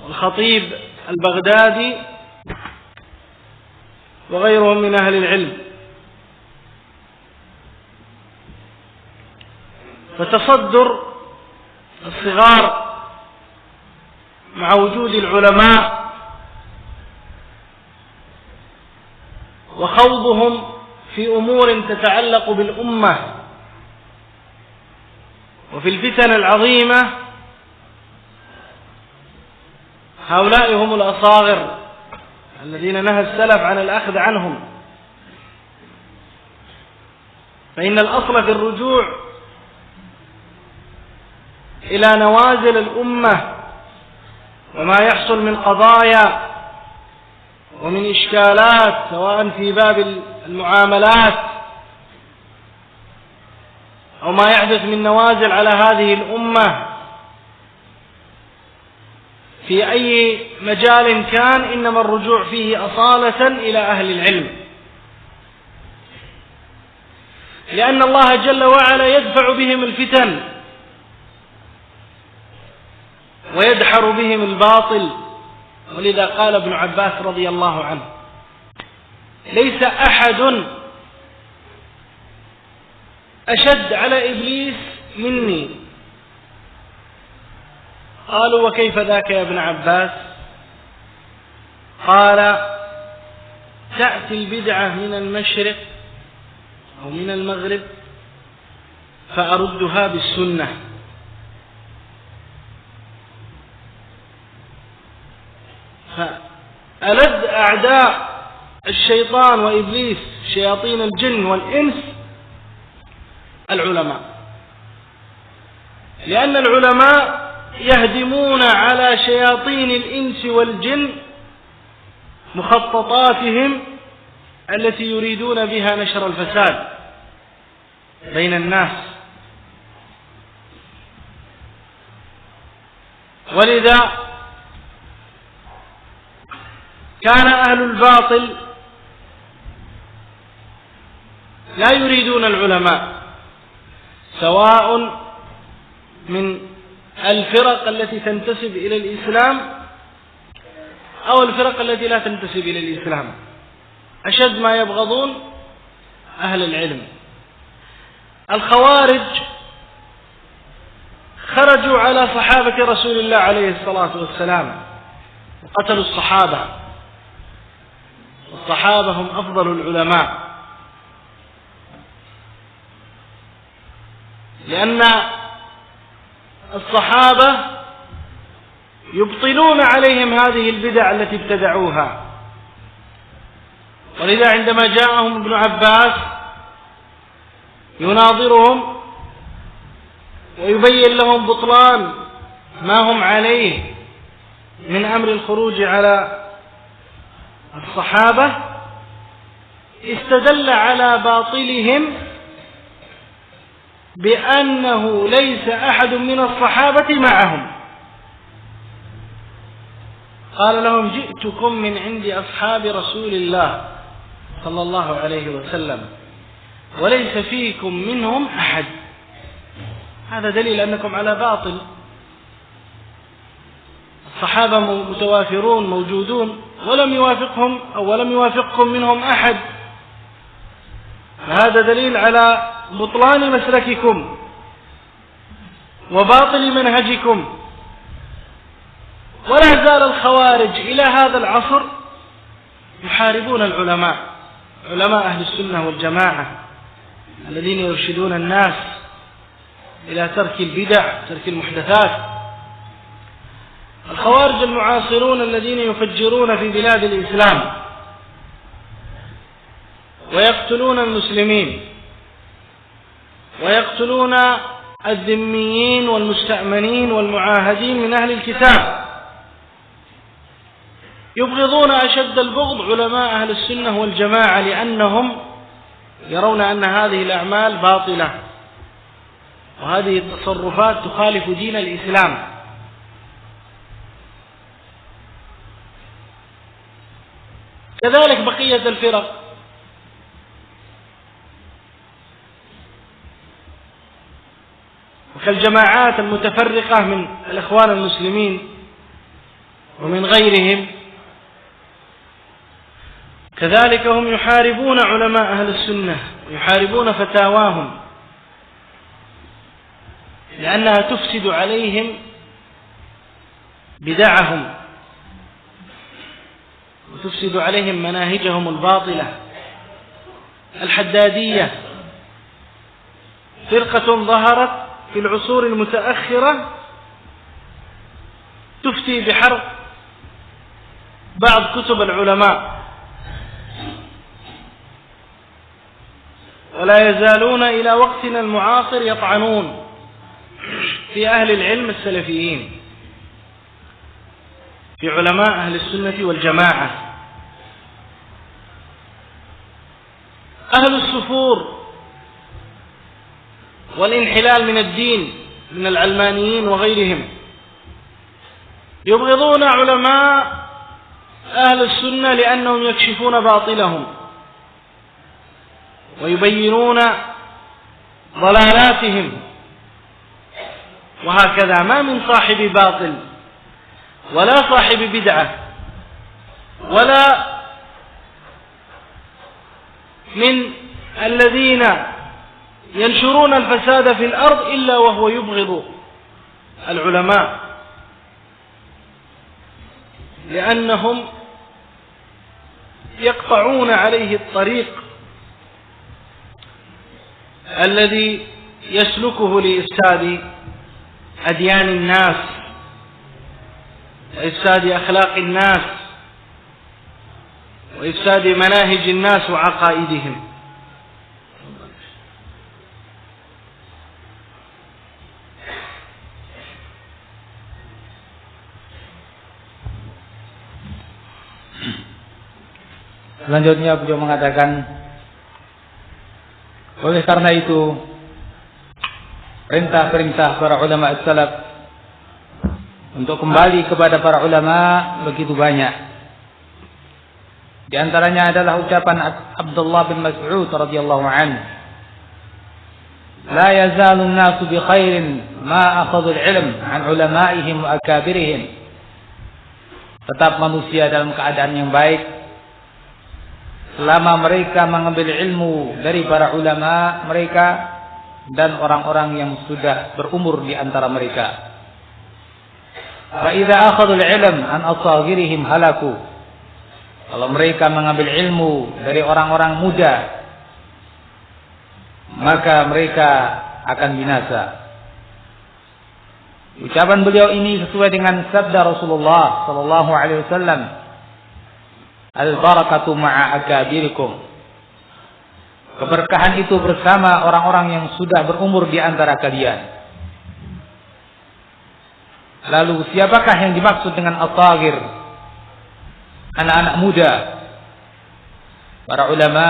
والخطيب البغدادي وغيرهم من أهل العلم. فتصدر الصغار مع وجود العلماء وخوضهم في أمور تتعلق بالأمة وفي الفتن العظيمة، هؤلاء هم الأصاغر الذين نهى السلف عن الأخذ عنهم. فإن الأصل في الرجوع إلى نوازل الأمة وما يحصل من قضايا ومن إشكالات، سواء في باب المعاملات أو ما يحدث من نوازل على هذه الأمة في أي مجال كان، إنما الرجوع فيه أصالة إلى أهل العلم، لأن الله جل وعلا يدفع بهم الفتن ويدحر بهم الباطل. ولذا قال ابن عباس رضي الله عنه: ليس أحد أشد على إبليس مني. قالوا: وكيف ذاك يا ابن عباس؟ قال: تأتي البدعة من المشرق أو من المغرب فأردها بالسنة، فألد أعداء الشيطان وإبليس شياطين الجن والإنس العلماء، لأن العلماء يهدمون على شياطين الإنس والجن مخططاتهم التي يريدون بها نشر الفساد بين الناس. ولذا كان أهل الباطل لا يريدون العلماء، سواء من الفرق التي تنتسب إلى الإسلام أو الفرق التي لا تنتسب إلى الإسلام. أشد ما يبغضون أهل العلم. الخوارج خرجوا على صحابة رسول الله عليه الصلاة والسلام وقتلوا الصحابة، والصحابة هم أفضل العلماء، لأن الصحابة يبطلون عليهم هذه البدع التي ابتدعوها. ولذا عندما جاءهم ابن عباس يناظرهم ويبين لهم بطلان ما هم عليه من أمر الخروج على الصحابة، استدل على باطلهم بأنه ليس أحد من الصحابة معهم. قال لهم: جئتكم من عند أصحاب رسول الله صلى الله عليه وسلم وليس فيكم منهم أحد. هذا دليل أنكم على باطل. الصحابة متوافرون موجودون ولم يوافقهم أو ولم يوافقكم منهم أحد، هذا دليل على بطلان مسلككم وباطل منهجكم. ولا زال الخوارج إلى هذا العصر يحاربون العلماء، علماء أهل السنة والجماعة الذين يرشدون الناس إلى ترك البدع، ترك المحدثات. الخوارج المعاصرون الذين يفجرون في بلاد الإسلام ويقتلون المسلمين ويقتلون الذميين والمستأمنين والمعاهدين من أهل الكتاب، يبغضون أشد البغض علماء أهل السنة والجماعة، لأنهم يرون أن هذه الأعمال باطلة وهذه التصرفات تخالف دين الإسلام. كذلك بقية الفرق، وكالجماعات المتفرقة من الإخوان المسلمين ومن غيرهم، كذلك هم يحاربون علماء أهل السنة ويحاربون فتاواهم، لأنها تفسد عليهم بدعهم وتفسد عليهم مناهجهم الباطلة. الحدادية فرقة ظهرت في العصور المتأخرة تفتي بحرق بعض كتب العلماء، ولا يزالون إلى وقتنا المعاصر يطعنون في أهل العلم السلفيين، في علماء أهل السنة والجماعة. أهل السفور والانحلال من الدين من العلمانيين وغيرهم يبغضون علماء أهل السنة لأنهم يكشفون باطلهم ويبينون ضلالاتهم، وهكذا ما من صاحب باطل ولا صاحب بدعة ولا من الذين ينشرون الفساد في الأرض إلا وهو يبغض العلماء، لأنهم يقطعون عليه الطريق الذي يسلكه لإفساد أديان الناس وإفساد أخلاق الناس وإفساد مناهج الناس وعقائدهم. Selanjutnya beliau mengatakan, oleh karena itu perintah-perintah para ulama salaf untuk kembali kepada para ulama begitu banyak. Di antaranya adalah ucapan Abdullah bin Mas'ud radhiyallahu anhu, "La yazalu an-nasu bi khairin ma akhadhu al-'ilm 'an ulama'ihim wa akabirihim." Tetap manusia dalam keadaan yang baik selama mereka mengambil ilmu dari para ulama mereka dan orang-orang yang sudah berumur di antara mereka. Fa idza akhadul ilm an asaghirihim halaku. Kalau mereka mengambil ilmu dari orang-orang muda, maka mereka akan binasa. Ucapan beliau ini sesuai dengan sabda Rasulullah sallallahu alaihi wasallam, "Al-barakatu ma'a akabirikum." Keberkahan itu bersama orang-orang yang sudah berumur di antara kalian. Lalu siapakah yang dimaksud dengan as-saghir? Anak-anak muda. Para ulama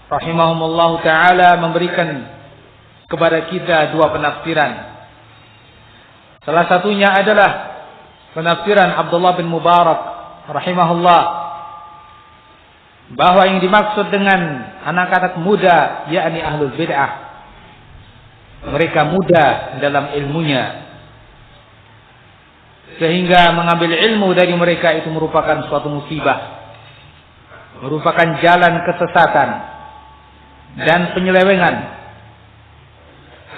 rahimahumullah ta'ala memberikan kepada kita dua penafsiran. Salah satunya adalah penafsiran Abdullah bin Mubarak rahimahullah, bahwa yang dimaksud dengan anak-anak muda yakni ahlul bid'ah. Mereka muda dalam ilmunya, sehingga mengambil ilmu dari mereka itu merupakan suatu musibah, merupakan jalan kesesatan dan penyelewengan.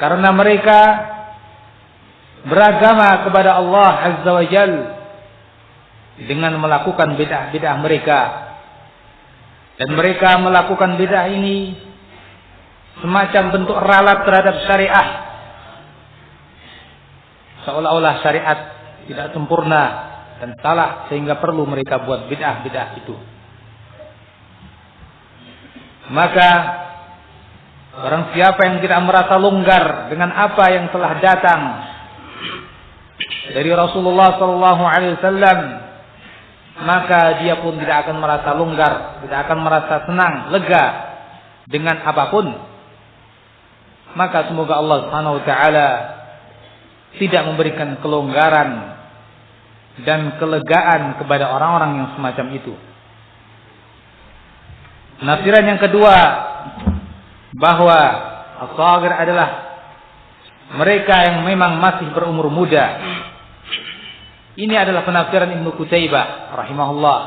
Karena mereka beragama kepada Allah Azza wa Jal dengan melakukan bid'ah-bid'ah mereka. Dan mereka melakukan bid'ah ini semacam bentuk ralat terhadap syariah. Seolah-olah syariat tidak sempurna dan salah, sehingga perlu mereka buat bid'ah-bid'ah itu. Maka barang siapa yang tidak merasa longgar dengan apa yang telah datang dari Rasulullah sallallahu alaihi wasallam, maka dia pun tidak akan merasa longgar, tidak akan merasa senang, lega dengan apapun. Maka semoga Allah Subhanahu wa taala tidak memberikan kelonggaran dan kelegaan kepada orang-orang yang semacam itu. Penafsiran yang kedua, bahwa as-saghir adalah mereka yang memang masih berumur muda. Ini adalah penafsiran Ibnu Qutaibah rahimahullah.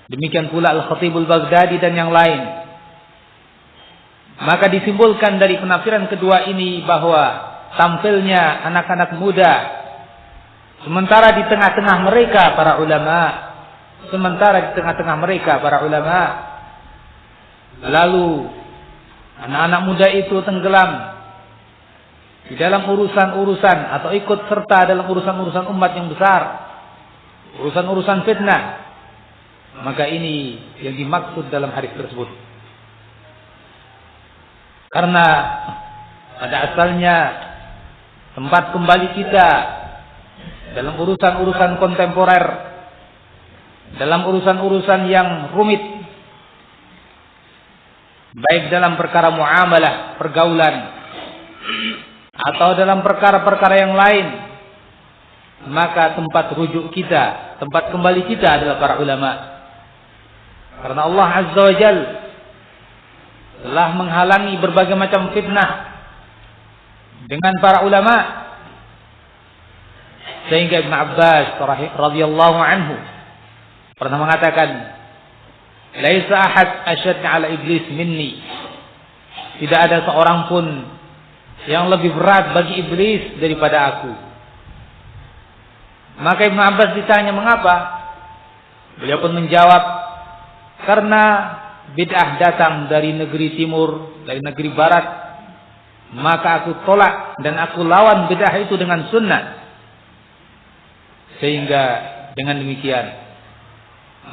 Demikian pula Al-Khatib Al-Baghdadi dan yang lain. Maka disimpulkan dari penafsiran kedua ini bahwa tampilnya anak-anak muda, sementara di tengah-tengah mereka para ulama, lalu anak-anak muda itu tenggelam di dalam urusan-urusan atau ikut serta dalam urusan-urusan umat yang besar, urusan-urusan fitnah. Maka ini yang dimaksud dalam hadis tersebut. Karena pada asalnya tempat kembali kita dalam urusan-urusan kontemporer, dalam urusan-urusan yang rumit, baik dalam perkara muamalah, pergaulan, atau dalam perkara-perkara yang lain, maka tempat rujuk kita, tempat kembali kita adalah para ulama. Karena Allah Azza wa Jal telah menghalangi berbagai macam fitnah dengan para ulama, sehingga Ibn Abbas radhiyallahu anhu pernah mengatakan, "Laisa ahad asyad 'ala iblis minni." Tidak ada seorang pun yang lebih berat bagi iblis daripada aku. Maka Ibn Abbas ditanya mengapa? Beliau pun menjawab, karena bid'ah datang dari negeri timur, dari negeri barat, maka aku tolak dan aku lawan bid'ah itu dengan sunnah. Sehingga dengan demikian,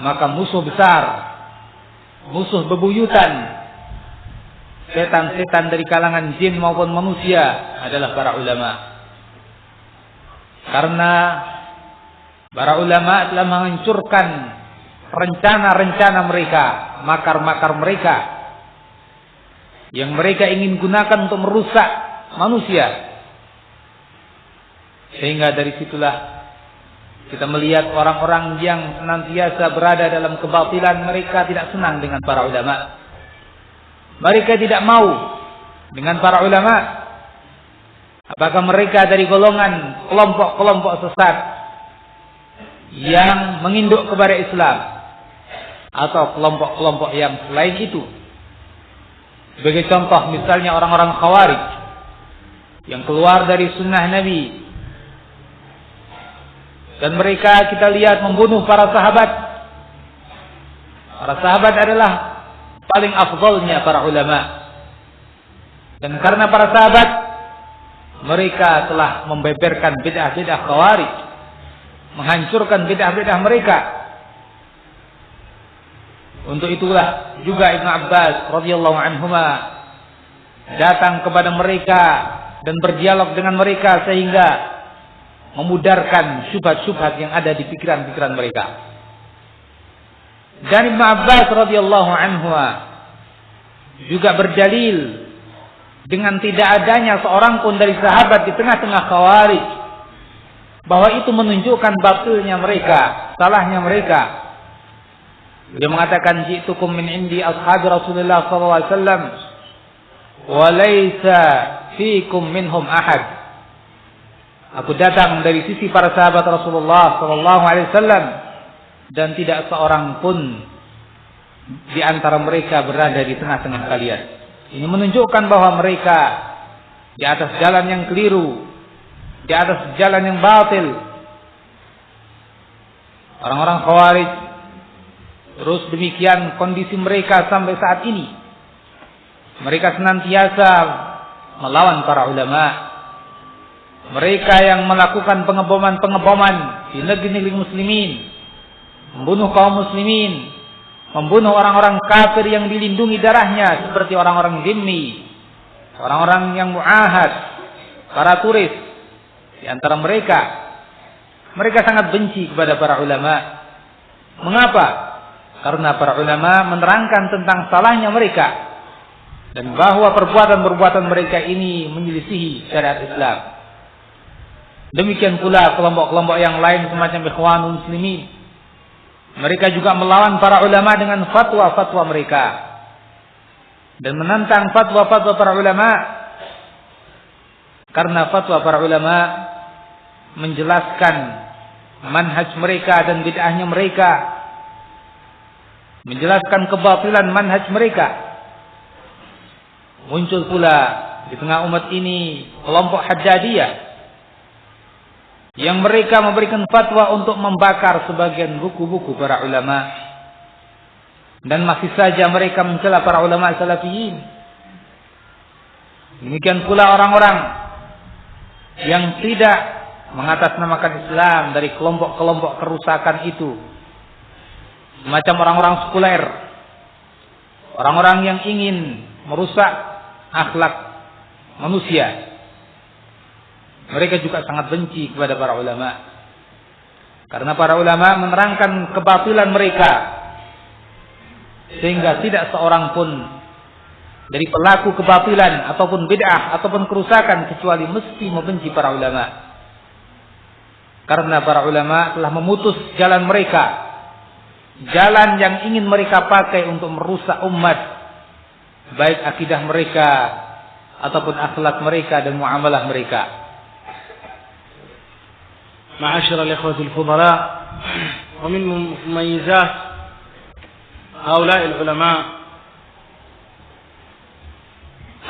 maka musuh besar, musuh bebuyutan, setan-setan dari kalangan jin maupun manusia adalah para ulama. Karena para ulama telah menghancurkan rencana-rencana mereka, makar-makar mereka yang mereka ingin gunakan untuk merusak manusia. Sehingga dari situlah kita melihat orang-orang yang senantiasa berada dalam kebatilan, mereka tidak senang dengan para ulama. Mereka tidak mau dengan para ulama. Apakah mereka dari golongan kelompok-kelompok sesat yang menginduk kepada Islam, atau kelompok-kelompok yang selain itu. Sebagai contoh misalnya orang-orang Khawarij yang keluar dari sunnah Nabi. Dan mereka kita lihat membunuh para sahabat. Para sahabat adalah paling afdalnya para ulama. Dan karena para sahabat, mereka telah membeberkan bid'ah-bid'ah Khawarij, menghancurkan bid'ah-bid'ah mereka. Untuk itulah juga Ibnu Abbas radhiyallahu anhuma datang kepada mereka dan berdialog dengan mereka sehingga memudarkan syubhat-syubhat yang ada di pikiran-pikiran mereka. Dan Ibnu Abbas radhiyallahu anhu juga berdalil dengan tidak adanya seorang pun dari sahabat di tengah-tengah Khawarij bahwa itu menunjukkan batilnya mereka, salahnya mereka. Dia mengatakan ji'tukum min indi ashabi Rasulullah sallallahu alaihi wasallam wa laisa fiikum minhum ahad. Aku datang dari sisi para sahabat Rasulullah sallallahu alaihi wasallam dan tidak seorang pun di antara mereka berada di tengah-tengah kalian. Ini menunjukkan bahwa mereka di atas jalan yang keliru, di atas jalan yang batil. Orang-orang Khawarij terus demikian kondisi mereka sampai saat ini. Mereka senantiasa melawan para ulama. Mereka yang melakukan pengeboman-pengeboman di negeri-negeri muslimin, membunuh kaum muslimin, membunuh orang-orang kafir yang dilindungi darahnya seperti orang-orang dhimmi, orang-orang yang mu'ahad, para turis. Di antara mereka sangat benci kepada para ulama. Mengapa? Karena para ulama menerangkan tentang salahnya mereka dan bahwa perbuatan-perbuatan mereka ini menyelisihi syariat Islam. Demikian pula kelompok-kelompok yang lain semacam Ikhwanul Muslimin. Mereka juga melawan para ulama dengan fatwa-fatwa mereka dan menentang fatwa-fatwa para ulama karena fatwa para ulama menjelaskan manhaj mereka dan bid'ahnya mereka, menjelaskan kebatilan manhaj mereka. Muncul pula di tengah umat ini kelompok Haddadiyah yang mereka memberikan fatwa untuk membakar sebagian buku-buku para ulama, dan masih saja mereka mencela para ulama salafiyin. Demikian pula orang-orang yang tidak mengatasnamakan Islam dari kelompok-kelompok kerusakan itu, semacam orang-orang sekuler, orang-orang yang ingin merusak akhlak manusia. Mereka juga sangat benci kepada para ulama karena para ulama menerangkan kebatilan mereka, sehingga tidak seorang pun dari pelaku kebatilan ataupun bid'ah ataupun kerusakan kecuali mesti membenci para ulama, karena para ulama telah memutus jalan mereka, jalan yang ingin mereka pakai untuk merusak umat, baik akidah mereka ataupun akhlak mereka dan muamalah mereka. معاشر الإخوة الفضلاء، ومن مميزات هؤلاء العلماء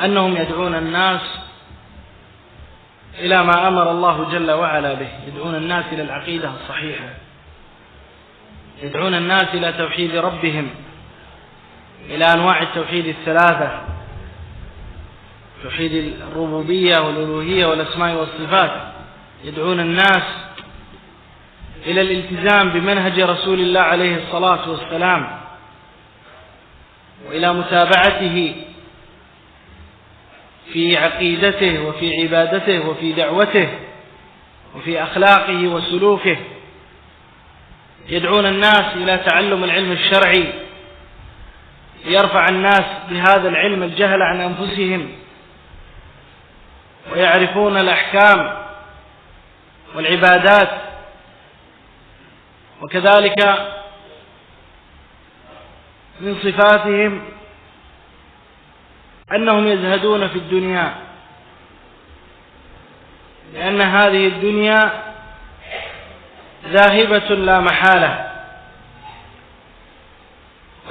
أنهم يدعون الناس إلى ما أمر الله جل وعلا به، يدعون الناس إلى العقيدة الصحيحة، يدعون الناس إلى توحيد ربهم، إلى أنواع التوحيد الثلاثة، توحيد الربوبية والألوهية والأسماء والصفات. يدعون الناس إلى الالتزام بمنهج رسول الله عليه الصلاة والسلام، وإلى متابعته في عقيدته وفي عبادته وفي دعوته وفي أخلاقه وسلوكه. يدعون الناس إلى تعلم العلم الشرعي ليرفع الناس بهذا العلم الجهل عن أنفسهم ويعرفون الأحكام والعبادات. وكذلك من صفاتهم أنهم يزهدون في الدنيا، لأن هذه الدنيا ذاهبة لا محالة،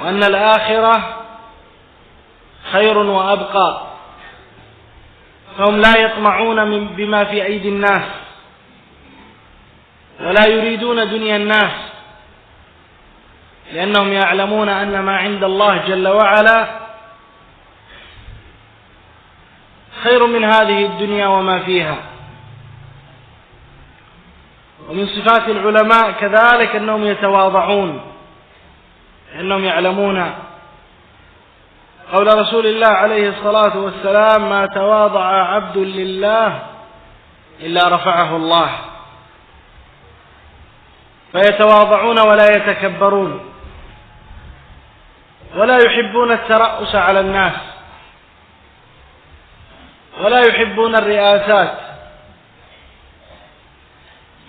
وأن الآخرة خير وأبقى، فهم لا يطمعون بما في أيدي الناس ولا يريدون دنيا الناس، لأنهم يعلمون أن ما عند الله جل وعلا خير من هذه الدنيا وما فيها. ومن صفات العلماء كذلك أنهم يتواضعون، لأنهم يعلمون قول رسول الله عليه الصلاة والسلام: ما تواضع عبد لله إلا رفعه الله. فيتواضعون ولا يتكبرون ولا يحبون الترأس على الناس ولا يحبون الرئاسات،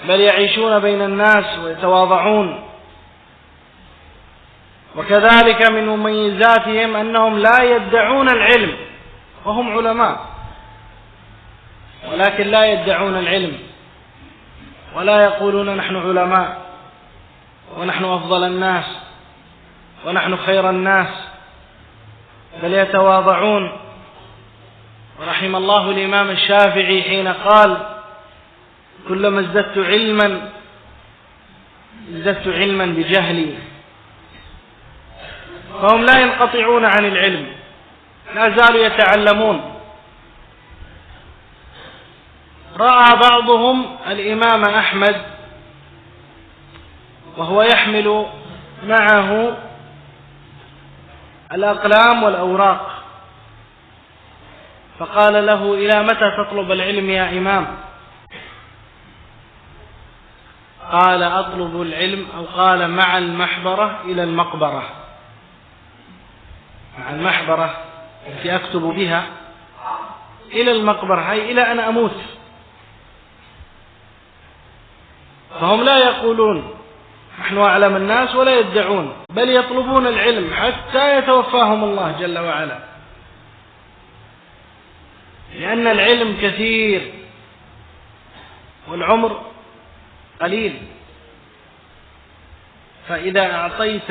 بل يعيشون بين الناس ويتواضعون. وكذلك من مميزاتهم أنهم لا يدعون العلم، وهم علماء ولكن لا يدعون العلم، ولا يقولون نحن علماء ونحن أفضل الناس ونحن خير الناس، بل يتواضعون. ورحم الله الإمام الشافعي حين قال: كلما ازددت علما بجهلي. فهم لا ينقطعون عن العلم، لا زالوا يتعلمون. رأى بعضهم الإمام أحمد وهو يحمل معه الأقلام والأوراق، فقال له: إلى متى تطلب العلم يا إمام؟ قال: أطلب العلم، أو قال: مع المحبرة إلى المقبرة. مع المحبرة التي أكتب بها إلى المقبرة، أي إلى أن أموت. فهم لا يقولون نحن أعلم الناس ولا يدعون، بل يطلبون العلم حتى يتوفاهم الله جل وعلا، لأن العلم كثير والعمر قليل. فإذا أعطيت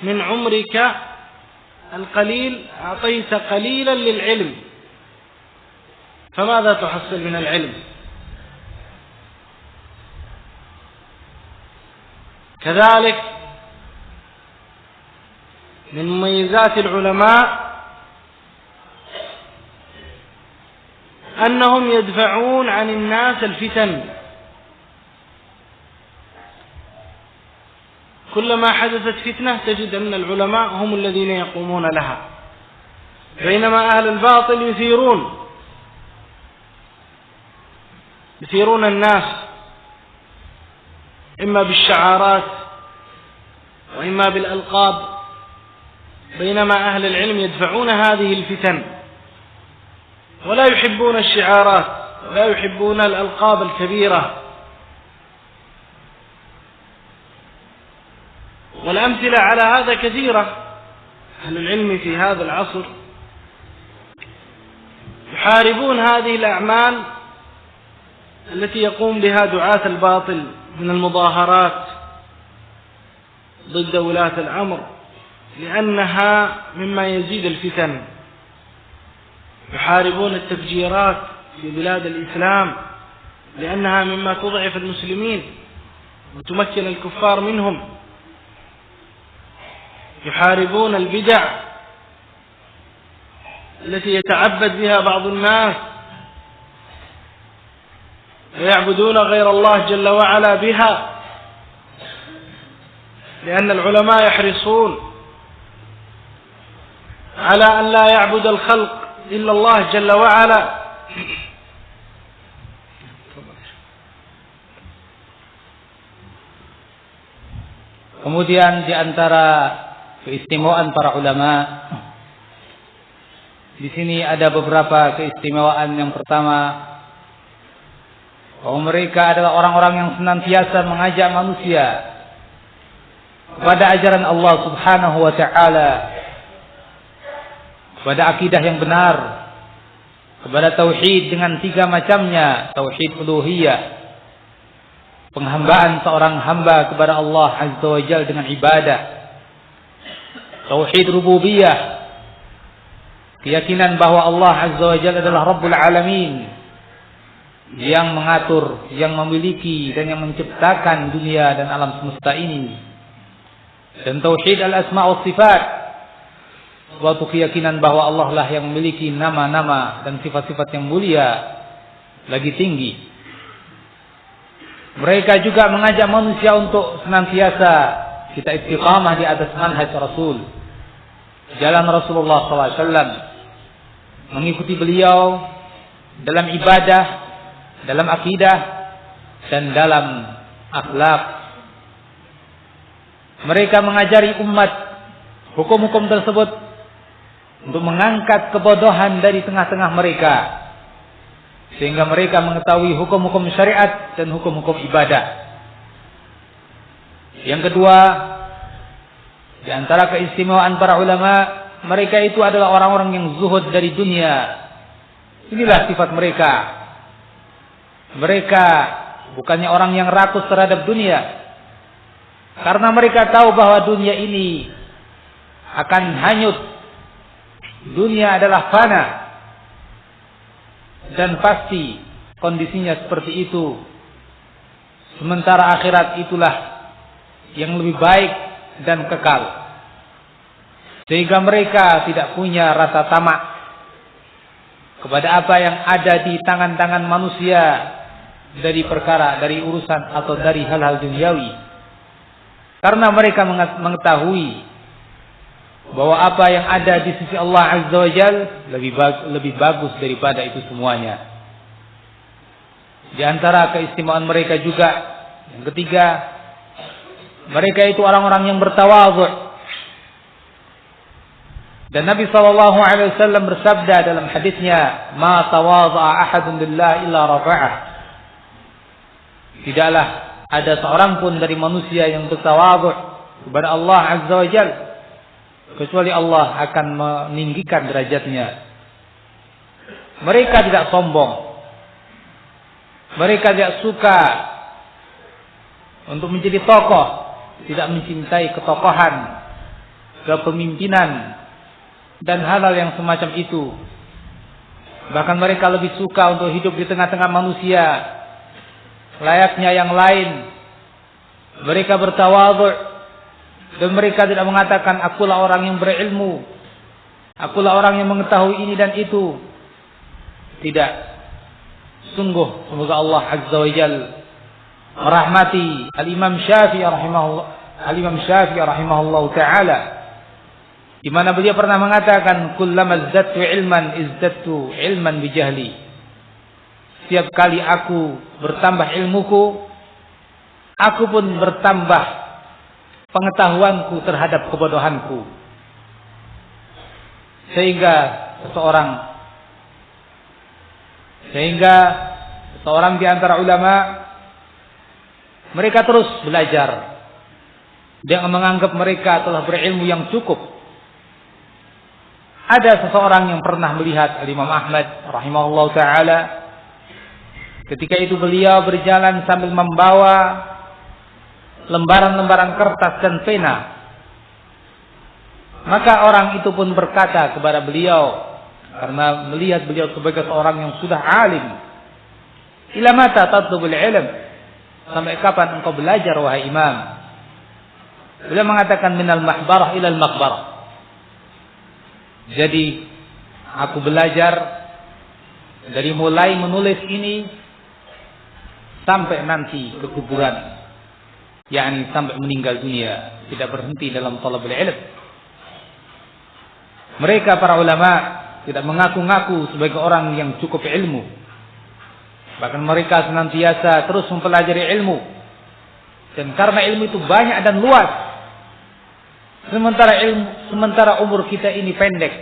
من عمرك القليل أعطيت قليلا للعلم، فماذا تحصل من العلم؟ كذلك من مميزات العلماء أنهم يدفعون عن الناس الفتن. كلما حدثت فتنة تجد أن العلماء هم الذين يقومون لها، بينما أهل الباطل يثيرون الناس إما بالشعارات وإما بالألقاب، بينما أهل العلم يدفعون هذه الفتن ولا يحبون الشعارات ولا يحبون الألقاب الكبيرة. والأمثلة على هذا كثيرة. أهل العلم في هذا العصر يحاربون هذه الأعمال التي يقوم بها دعاة الباطل من المظاهرات ضد ولاة الأمر، لأنها مما يزيد الفتن. يحاربون التفجيرات في بلاد الإسلام لأنها مما تضعف المسلمين وتمكن الكفار منهم. يحاربون البدع التي يتعبد بها بعض الناس ويعبدون غير الله جل وعلا بها، لأن العلماء يحرصون على أن لا يعبد الخلق إلا الله جل وعلا. Kemudian di antara keistimewaan para ulama di sini ada beberapa keistimewaan. Yang pertama, bahwa mereka adalah orang-orang yang senantiasa mengajak manusia kepada ajaran Allah Subhanahu wa taala, kepada akidah yang benar, kepada tauhid dengan tiga macamnya: tauhid uluhiyah, penghambaan seorang hamba kepada Allah Azza wa Jalla dengan ibadah; tauhid rububiyah, keyakinan bahwa Allah Azza wa Jalla adalah Rabbul Alamin, yang mengatur, yang memiliki dan yang menciptakan dunia dan alam semesta ini. Dan tauhid al-asma' wa sifat, suatu keyakinan bahwa Allah lah yang memiliki nama-nama dan sifat-sifat yang mulia lagi tinggi. Mereka juga mengajak manusia untuk senantiasa kita istiqamah di atas manhaj Rasul, jalan Rasulullah SAW, mengikuti beliau dalam ibadah, dalam akidah, dan dalam akhlak. Mereka mengajari umat hukum-hukum tersebut untuk mengangkat kebodohan dari tengah-tengah mereka, sehingga mereka mengetahui hukum-hukum syariat dan hukum-hukum ibadah. Yang kedua, di antara keistimewaan para ulama, mereka itu adalah orang-orang yang zuhud dari dunia. Inilah sifat mereka. Mereka bukannya orang yang rakus terhadap dunia, karena mereka tahu bahwa dunia ini akan hanyut. Dunia adalah fana, dan pasti kondisinya seperti itu. Sementara akhirat itulah yang lebih baik dan kekal. Sehingga mereka tidak punya rasa tamak kepada apa yang ada di tangan-tangan manusia dari perkara, dari urusan atau dari hal-hal duniawi. Karena mereka mengetahui bahwa apa yang ada di sisi Allah Azza wa Jalla lebih bagus daripada itu semuanya. Di antara keistimewaan mereka juga, yang ketiga, mereka itu orang-orang yang bertawadhu. Dan Nabi SAW bersabda dalam hadisnya, "Ma tawadha'a ahadun lillah illa rafa'ah." Tidaklah ada seorang pun dari manusia yang bertawadhu kepada Allah Azza wa Jalla, kecuali Allah akan meninggikan derajatnya. Mereka tidak sombong. Mereka tidak suka untuk menjadi tokoh, tidak mencintai ketokohan, kepemimpinan, dan hal-hal yang semacam itu. Bahkan mereka lebih suka untuk hidup di tengah-tengah manusia, layaknya yang lain. Mereka bertawadhu, dan mereka tidak mengatakan akulah orang yang berilmu, akulah orang yang mengetahui ini dan itu. Tidak. Sungguh semoga Allah Azza wa Jalla merahmati Al-Imam Syafi'i rahimahullah ta'ala, di mana beliau pernah mengatakan, kullama izdadtu ilman izdadtu ilman bijahli. Setiap kali aku bertambah ilmuku, aku pun bertambah pengetahuanku terhadap kebodohanku. Sehingga seorang di antara ulama, mereka terus belajar. Dia menganggap mereka telah berilmu yang cukup. Ada seseorang yang pernah melihat Imam Ahmad rahimahullah ta'ala. Ketika itu beliau berjalan sambil membawa lembaran-lembaran kertas dan pena. Maka orang itu pun berkata kepada beliau, karena melihat beliau sebagai seorang yang sudah alim, ila mata tatlubul ilm? Sampai kapan engkau belajar wahai imam? Beliau mengatakan, minal mahbarah ilal maqbarah. Jadi aku belajar dari mulai menulis ini sampai nanti ke kuburan, yakni sampai meninggal dunia, tidak berhenti dalam talabul ilm. Mereka para ulama tidak mengaku-ngaku sebagai orang yang cukup ilmu. Bahkan mereka senantiasa terus mempelajari ilmu. Dan karena ilmu itu banyak dan luas, sementara umur kita ini pendek,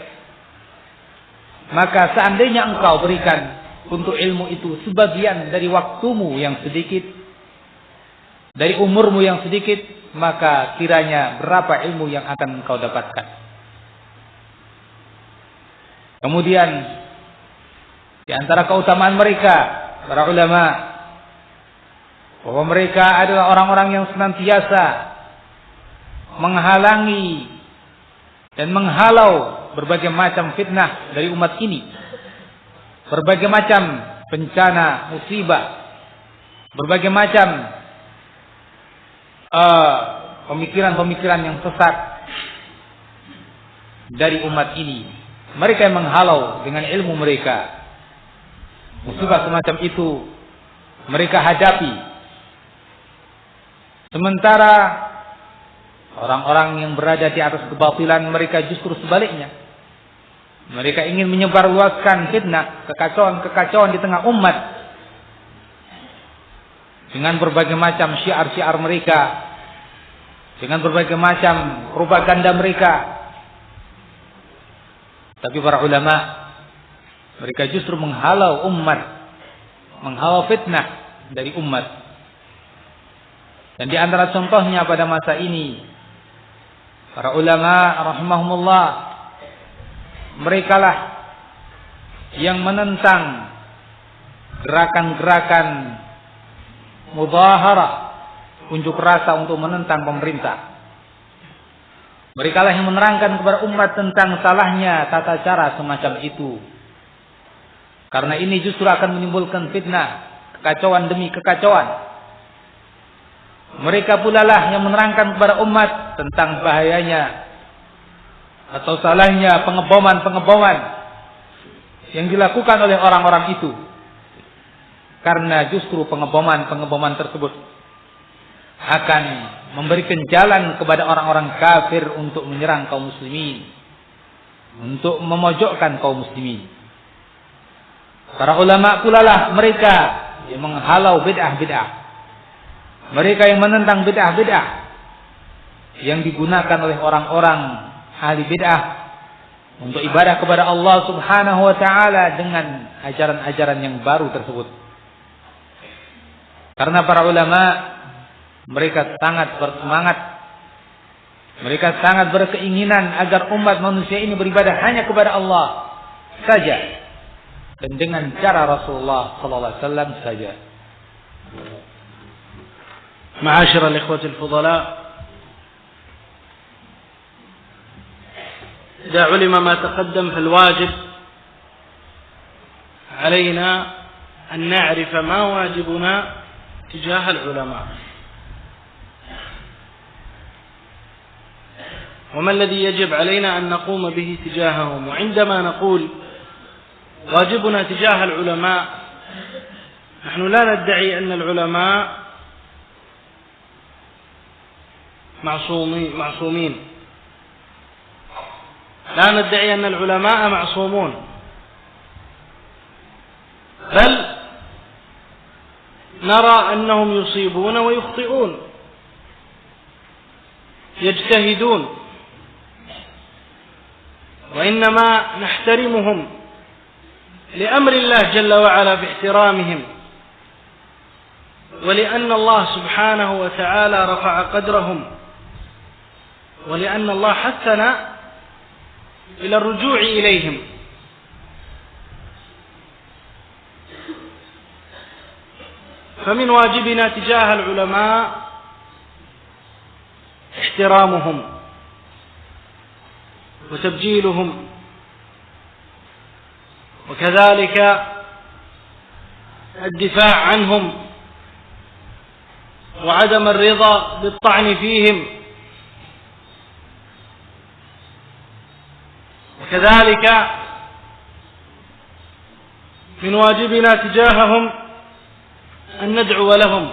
maka seandainya engkau berikan untuk ilmu itu sebagian dari waktumu yang sedikit, dari umurmu yang sedikit, maka kiranya berapa ilmu yang akan engkau dapatkan. Kemudian di antara keutamaan mereka, para ulama, bahwa mereka adalah orang-orang yang senantiasa menghalangi dan menghalau berbagai macam fitnah dari umat ini. Berbagai macam bencana, musibah. Berbagai macam pemikiran-pemikiran yang sesat dari umat ini. Mereka yang menghalau dengan ilmu mereka. Musibah semacam itu mereka hadapi. Sementara orang-orang yang berada di atas kebatilan, mereka justru sebaliknya. Mereka ingin menyebarluaskan fitnah, kekacauan-kekacauan di tengah umat dengan berbagai macam syiar-syiar mereka, dengan berbagai macam propaganda mereka. Tapi para ulama, mereka justru menghalau umat, menghalau fitnah dari umat. Dan di antara contohnya pada masa ini, para ulama rahimahumullah, merekalah yang menentang gerakan-gerakan mudaharah, unjuk rasa untuk menentang pemerintah. Merekalah yang menerangkan kepada umat tentang salahnya tata cara semacam itu. Karena ini justru akan menimbulkan fitnah, kekacauan demi kekacauan. Mereka pula lah yang menerangkan kepada umat tentang bahayanya atau salahnya pengeboman-pengeboman yang dilakukan oleh orang-orang itu. Karena justru pengeboman-pengeboman tersebut akan memberikan jalan kepada orang-orang kafir untuk menyerang kaum muslimin, untuk memojokkan kaum muslimin. Para ulama pula lah mereka yang menghalau bid'ah-bid'ah. Mereka yang menentang bid'ah-bid'ah yang digunakan oleh orang-orang ahli bid'ah untuk ibadah kepada Allah Subhanahu wa taala dengan ajaran-ajaran yang baru tersebut. Karena para ulama mereka sangat bersemangat, mereka sangat berkeinginan agar umat manusia ini beribadah hanya kepada Allah saja dan dengan cara Rasulullah sallallahu alaihi wasallam saja. معاشر الإخوة الفضلاء، إذا علم ما تقدم فالواجب علينا أن نعرف ما واجبنا تجاه العلماء، وما الذي يجب علينا أن نقوم به تجاههم. وعندما نقول واجبنا تجاه العلماء، نحن لا ندعي أن العلماء معصومين، لا ندعي أن العلماء معصومون، بل نرى أنهم يصيبون ويخطئون، يجتهدون، وإنما نحترمهم لأمر الله جل وعلا باحترامهم، ولأن الله سبحانه وتعالى رفع قدرهم، ولأن الله حثنا إلى الرجوع إليهم. فمن واجبنا تجاه العلماء احترامهم وتبجيلهم، وكذلك الدفاع عنهم وعدم الرضا بالطعن فيهم، وكذلك من واجبنا تجاههم أن ندعو لهم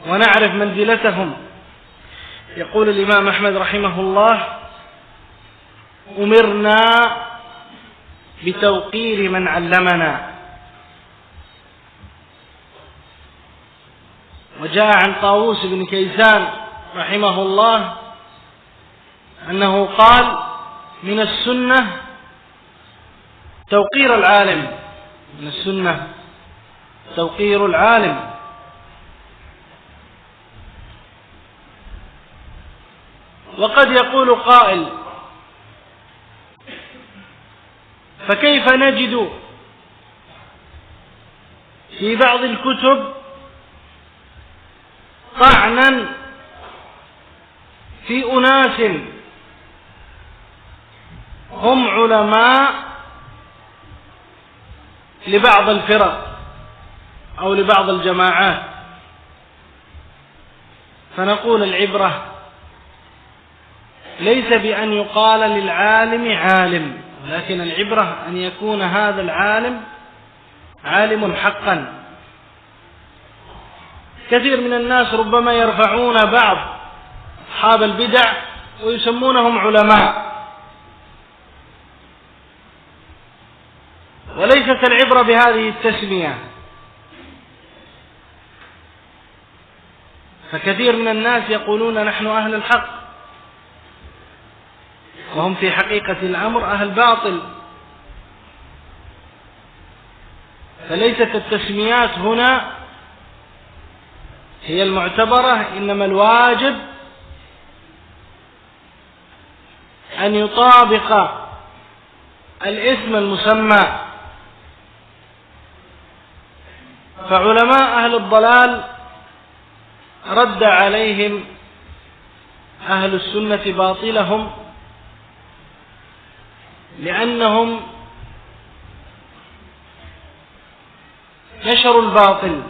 ونعرف منزلتهم. يقول الإمام أحمد رحمه الله: أمرنا بتوقير من علمنا. وجاء عن طاووس بن كيسان رحمه الله أنه قال: من السنة توقير العالم، من السنة توقير العالم. وقد يقول قائل: فكيف نجد في بعض الكتب طعنا في أناس هم علماء لبعض الفرق أو لبعض الجماعات، فنقول العبرة ليس بأن يقال للعالم عالم، ولكن العبرة أن يكون هذا العالم عالم حقا. كثير من الناس ربما يرفعون بعض أصحاب البدع ويسمونهم علماء، وليست العبرة بهذه التسمية. فكثير من الناس يقولون نحن أهل الحق، وهم في حقيقة الأمر أهل باطل. فليست التسميات هنا هي المعتبرة، إنما الواجب أن يطابق الاسم المسمى. فعلماء أهل الضلال رد عليهم أهل السنة باطلهم، لأنهم نشروا الباطل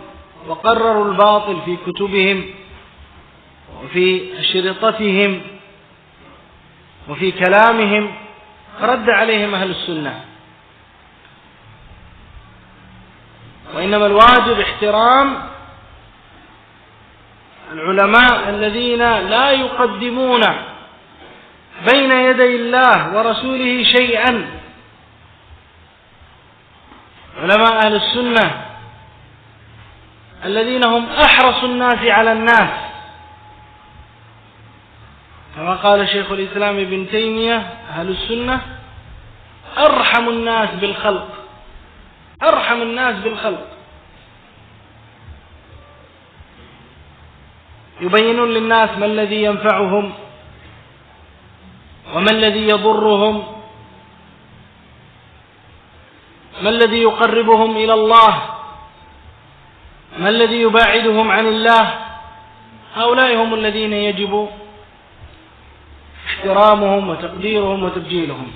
وقرروا الباطل في كتبهم وفي أشرطتهم وفي كلامهم، رد عليهم أهل السنة. وإنما الواجب احترام العلماء الذين لا يقدمون بين يدي الله ورسوله شيئا. علماء أهل السنة الذين هم أحرص الناس على الناس، كما قال شيخ الإسلام ابن تيمية: أهل السنة أرحم الناس بالخلق، أرحم الناس بالخلق. يبينون للناس ما الذي ينفعهم وما الذي يضرهم، ما الذي يقربهم إلى الله، ما الذي يباعدهم عن الله. هؤلاء هم الذين يجب احترامهم وتقديرهم وتبجيلهم.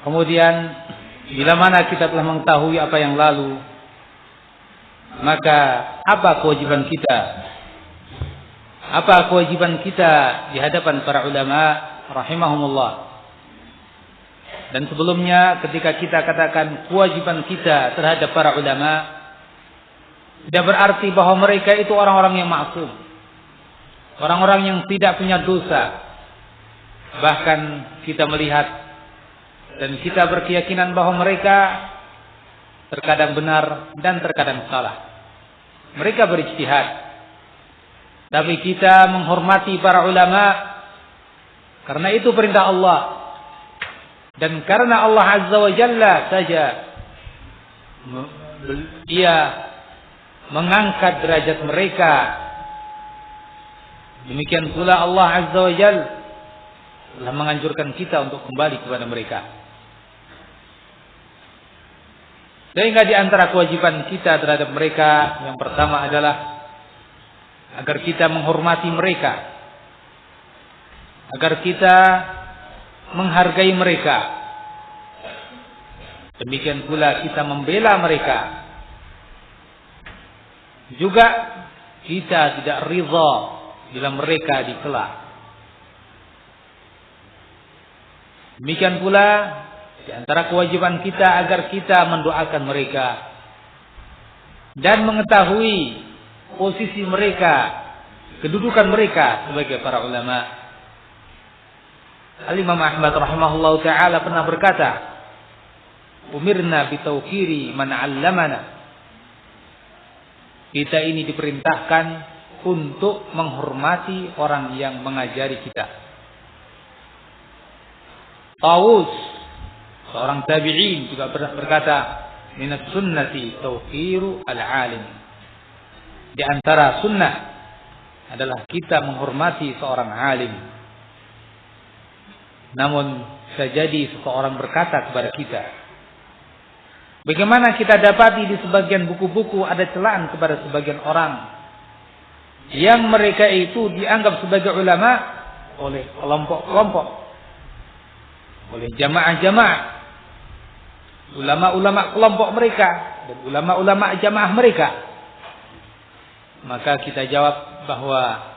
Kemudian bila mana kita telah mengetahui apa yang lalu, maka apa kewajiban kita? Apa kewajiban kita di hadapan para ulama rahimahumullah? Dan sebelumnya ketika kita katakan kewajiban kita terhadap para ulama, tidak berarti bahwa mereka itu orang-orang yang maksum, orang-orang yang tidak punya dosa. Bahkan kita melihat dan kita berkeyakinan bahwa mereka terkadang benar dan terkadang salah. Mereka berijtihad. Tapi kita menghormati para ulama karena itu perintah Allah. Dan karena Allah Azza wa Jalla saja Dia mengangkat derajat mereka. Demikian pula Allah Azza wa Jalla telah menganjurkan kita untuk kembali kepada mereka. Sehingga di antara kewajiban kita terhadap mereka, yang pertama adalah agar kita menghormati mereka, agar kita menghargai mereka. Demikian pula kita membela mereka. Juga kita tidak ridha bila mereka dicela. Demikian pula di antara kewajiban kita agar kita mendoakan mereka dan mengetahui posisi mereka, kedudukan mereka sebagai para ulama. Al-Imam Ahmad rahimahullahu taala pernah berkata, "Umirna bitauqiri man 'allamana." Kita ini diperintahkan untuk menghormati orang yang mengajari kita. Tawus, seorang tabi'in, juga berkata, "Minat sunnati tauqiru al-'alim." Di antara sunnah adalah kita menghormati seorang alim. Namun bisa jadi seseorang berkata kepada kita, bagaimana kita dapati di sebagian buku-buku ada celaan kepada sebagian orang yang mereka itu dianggap sebagai ulama oleh kelompok-kelompok, oleh jamaah-jamaah, ulama-ulama kelompok mereka dan ulama-ulama jamaah mereka. Maka kita jawab bahwa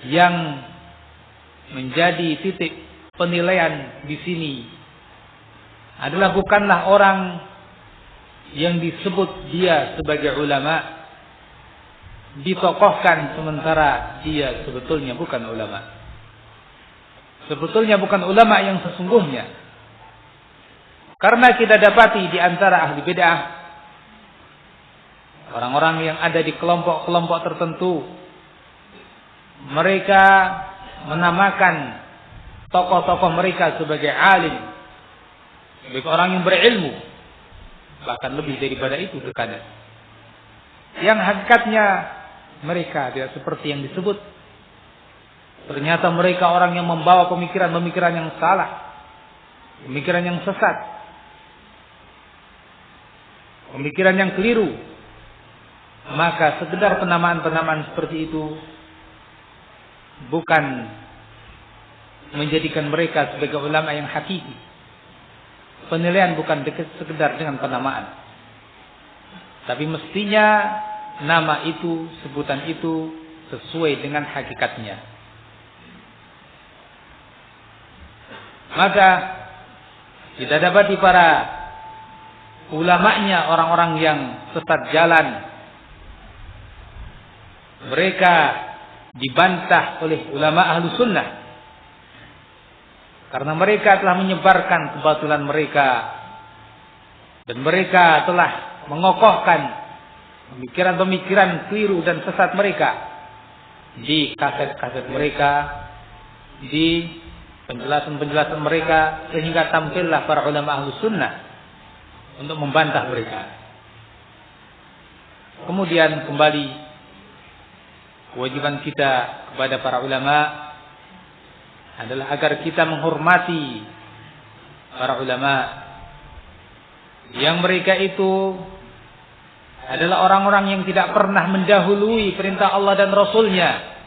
yang menjadi titik penilaian di sini adalah bukanlah orang yang disebut dia sebagai ulama ditokohkan sementara dia sebetulnya bukan ulama. Sebetulnya bukan ulama yang sesungguhnya. Karena kita dapati di antara ahli bid'ah, orang-orang yang ada di kelompok-kelompok tertentu, mereka menamakan tokoh-tokoh mereka sebagai alim, sebagai orang yang berilmu, bahkan lebih daripada itu terkadang. Yang hakikatnya mereka tidak seperti yang disebut. Ternyata mereka orang yang membawa pemikiran-pemikiran yang salah, pemikiran yang sesat, pemikiran yang keliru. Maka sekedar penamaan-penamaan seperti itu bukan menjadikan mereka sebagai ulama yang hakiki. Penilaian bukan sekedar dengan penamaan, tapi mestinya nama itu, sebutan itu sesuai dengan hakikatnya. Maka kita dapati para ulamanya orang-orang yang sesat jalan, mereka dibantah oleh ulama ahlu sunnah karena mereka telah menyebarkan kebatilan mereka dan mereka telah mengokohkan pemikiran-pemikiran keliru dan sesat mereka di kaset-kaset mereka, di penjelasan-penjelasan mereka, sehingga tampillah para ulama ahlu sunnah untuk membantah mereka. Kemudian kembali, kewajiban kita kepada para ulama adalah agar kita menghormati para ulama yang mereka itu adalah orang-orang yang tidak pernah mendahului perintah Allah dan Rasulnya.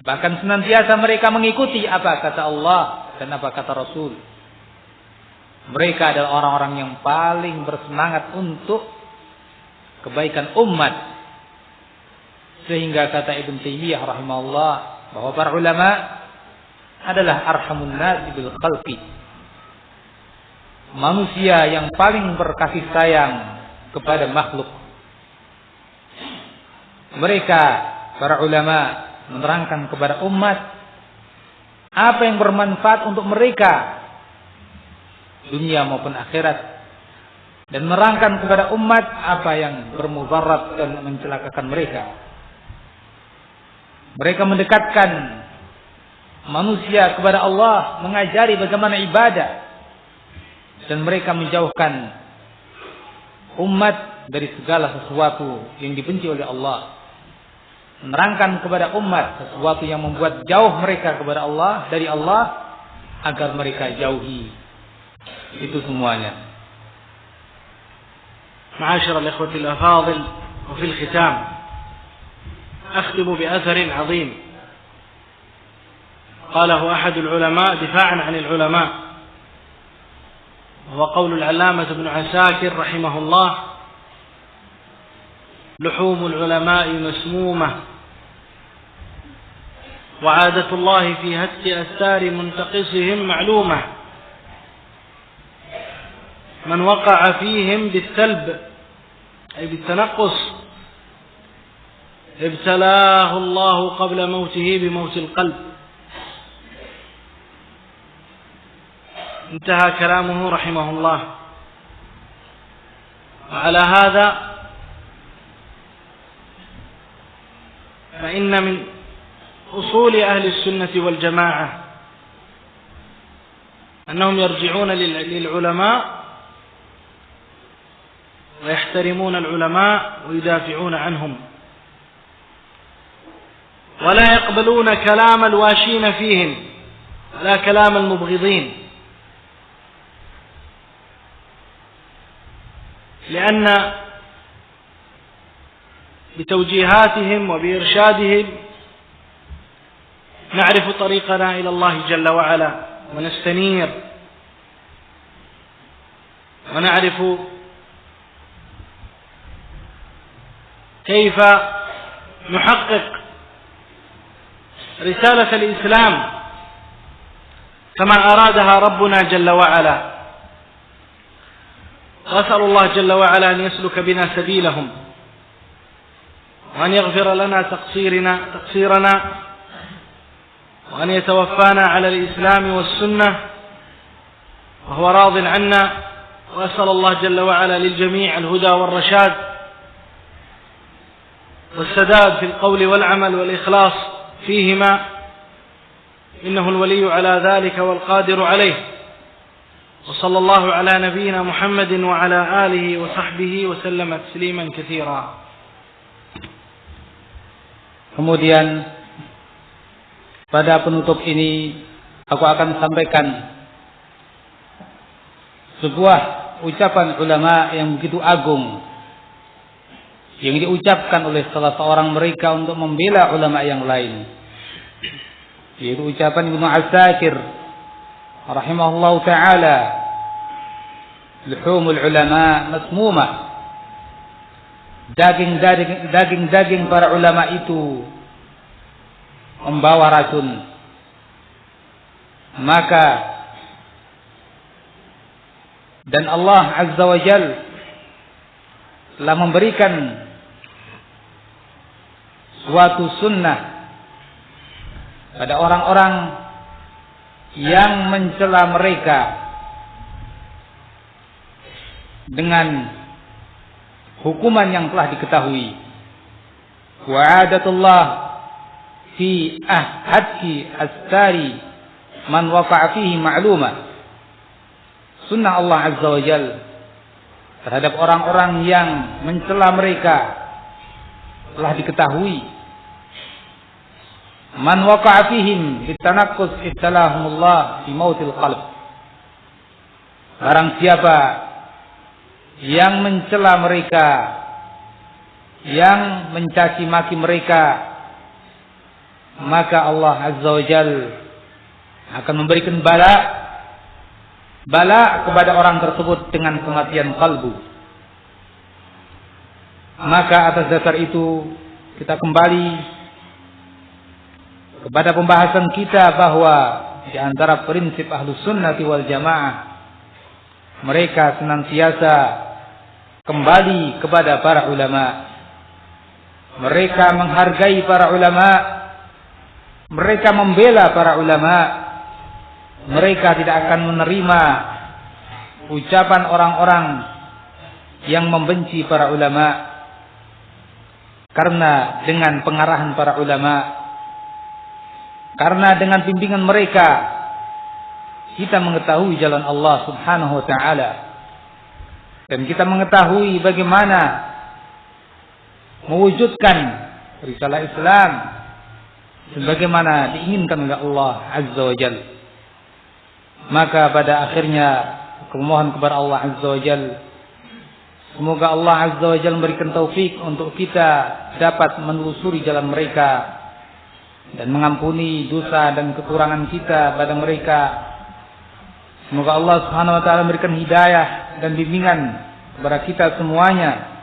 Bahkan senantiasa mereka mengikuti apa kata Allah dan apa kata Rasul. Mereka adalah orang-orang yang paling bersemangat untuk kebaikan umat. Sehingga kata Ibn Taimiyah rahimahullah bahwa para ulama adalah arhamun nas bil khalqi, manusia yang paling berkasih sayang kepada makhluk. Mereka para ulama menerangkan kepada umat apa yang bermanfaat untuk mereka dunia maupun akhirat, dan menerangkan kepada umat apa yang bermudarat dan mencelakakan mereka. Mereka mendekatkan manusia kepada Allah, mengajari bagaimana ibadah, dan mereka menjauhkan umat dari segala sesuatu yang dibenci oleh Allah. Menerangkan kepada umat sesuatu yang membuat jauh mereka kepada Allah, dari Allah, agar mereka jauhi itu semuanya. Ma'asyiral ikhwatil afadhil, wa fil khitam أختم بأثر عظيم قاله أحد العلماء دفاعا عن العلماء، وهو قول العلامة ابن عساكر رحمه الله: لحوم العلماء مسمومة، وعادة الله في هتك أستار منتقصهم معلومة، من وقع فيهم بالثلب أي بالتنقص ابتلاه الله قبل موته بموت القلب. انتهى كلامه رحمه الله. وعلى هذا فإن من أصول أهل السنة والجماعة أنهم يرجعون للعلماء ويحترمون العلماء ويدافعون عنهم ولا يقبلون كلام الواشين فيهم لا كلام المبغضين، لأن بتوجيهاتهم وبإرشادهم نعرف طريقنا إلى الله جل وعلا ونستنير، ونعرف كيف نحقق رسالة الإسلام كما أرادها ربنا جل وعلا. وأسأل الله جل وعلا أن يسلك بنا سبيلهم، وأن يغفر لنا تقصيرنا، وأن يتوفانا على الإسلام والسنة وهو راض عنا. وأسأل الله جل وعلا للجميع الهدى والرشاد والسداد في القول والعمل والإخلاص فيهما، إنه الولي على ذلك والقادر عليه. وصلى الله على نبينا محمد وعلى آله وصحبه وسلم تسليما كثيرا. Kemudian pada penutup ini aku akan sampaikan sebuah ucapan ulama yang begitu agung yang diucapkan oleh salah seorang mereka untuk membela ulama yang lain, yaitu ucapan Ibnu Asakir rahimahullah taala, luhumul ulama masmumah, daging para ulama itu membawa racun. Maka dan Allah Azza wa Jal telah memberikan suatu sunnah pada orang-orang yang mencela mereka dengan hukuman yang telah diketahui. Wa'adatullah fi ahadki astari man waqa'a fihi ma'lumah. Sunnah Allah Azza wa Jal terhadap orang-orang yang mencela mereka telah diketahui. Man waqa'a fihim bitanaqqus ibtalahumullah fi mautil qalb. Barang siapa yang mencela mereka, yang mencaci maki mereka, maka Allah Azza wa Jal akan memberikan bala kepada orang tersebut dengan kematian kalbu. Maka atas dasar itu kita kembali kepada pembahasan kita bahwa di antara prinsip Ahlus Sunnati wal Jamaah, mereka senantiasa kembali kepada para ulama. Mereka menghargai para ulama, mereka membela para ulama. Mereka tidak akan menerima ucapan orang-orang yang membenci para ulama, karena dengan pengarahan para ulama, karena dengan bimbingan mereka kita mengetahui jalan Allah Subhanahu wa taala, dan kita mengetahui bagaimana mewujudkan risalah Islam sebagaimana diinginkan oleh Allah Azza wa Jalla. Maka pada akhirnya aku memohon kepada Allah Azza wa Jalla, semoga Allah Azza wa Jalla memberikan taufik untuk kita dapat menelusuri jalan mereka dan mengampuni dosa dan kekurangan kita pada mereka. Semoga Allah Subhanahu wa taala memberikan hidayah dan bimbingan kepada kita semuanya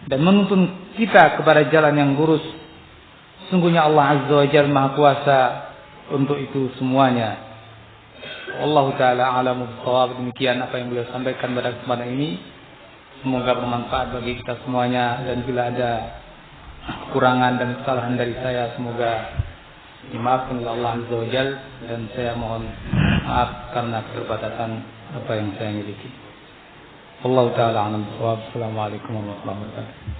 dan menuntun kita kepada jalan yang lurus. Sungguhnya Allah Azza wa Jalla Maha Kuasa untuk itu semuanya. Allah taala a'lamu bishawab. Demikian apa yang beliau sampaikan pada kesempatan ini. Semoga bermanfaat bagi kita semuanya, dan bila ada kekurangan dan kesalahan dari saya, semoga dimaafkan oleh Allah Azza wa Jalla, dan saya mohon maaf karena keterbatasan apa yang saya miliki. Allah taala a'lamu bishawab. Assalamualaikum warahmatullahi wabarakatuh.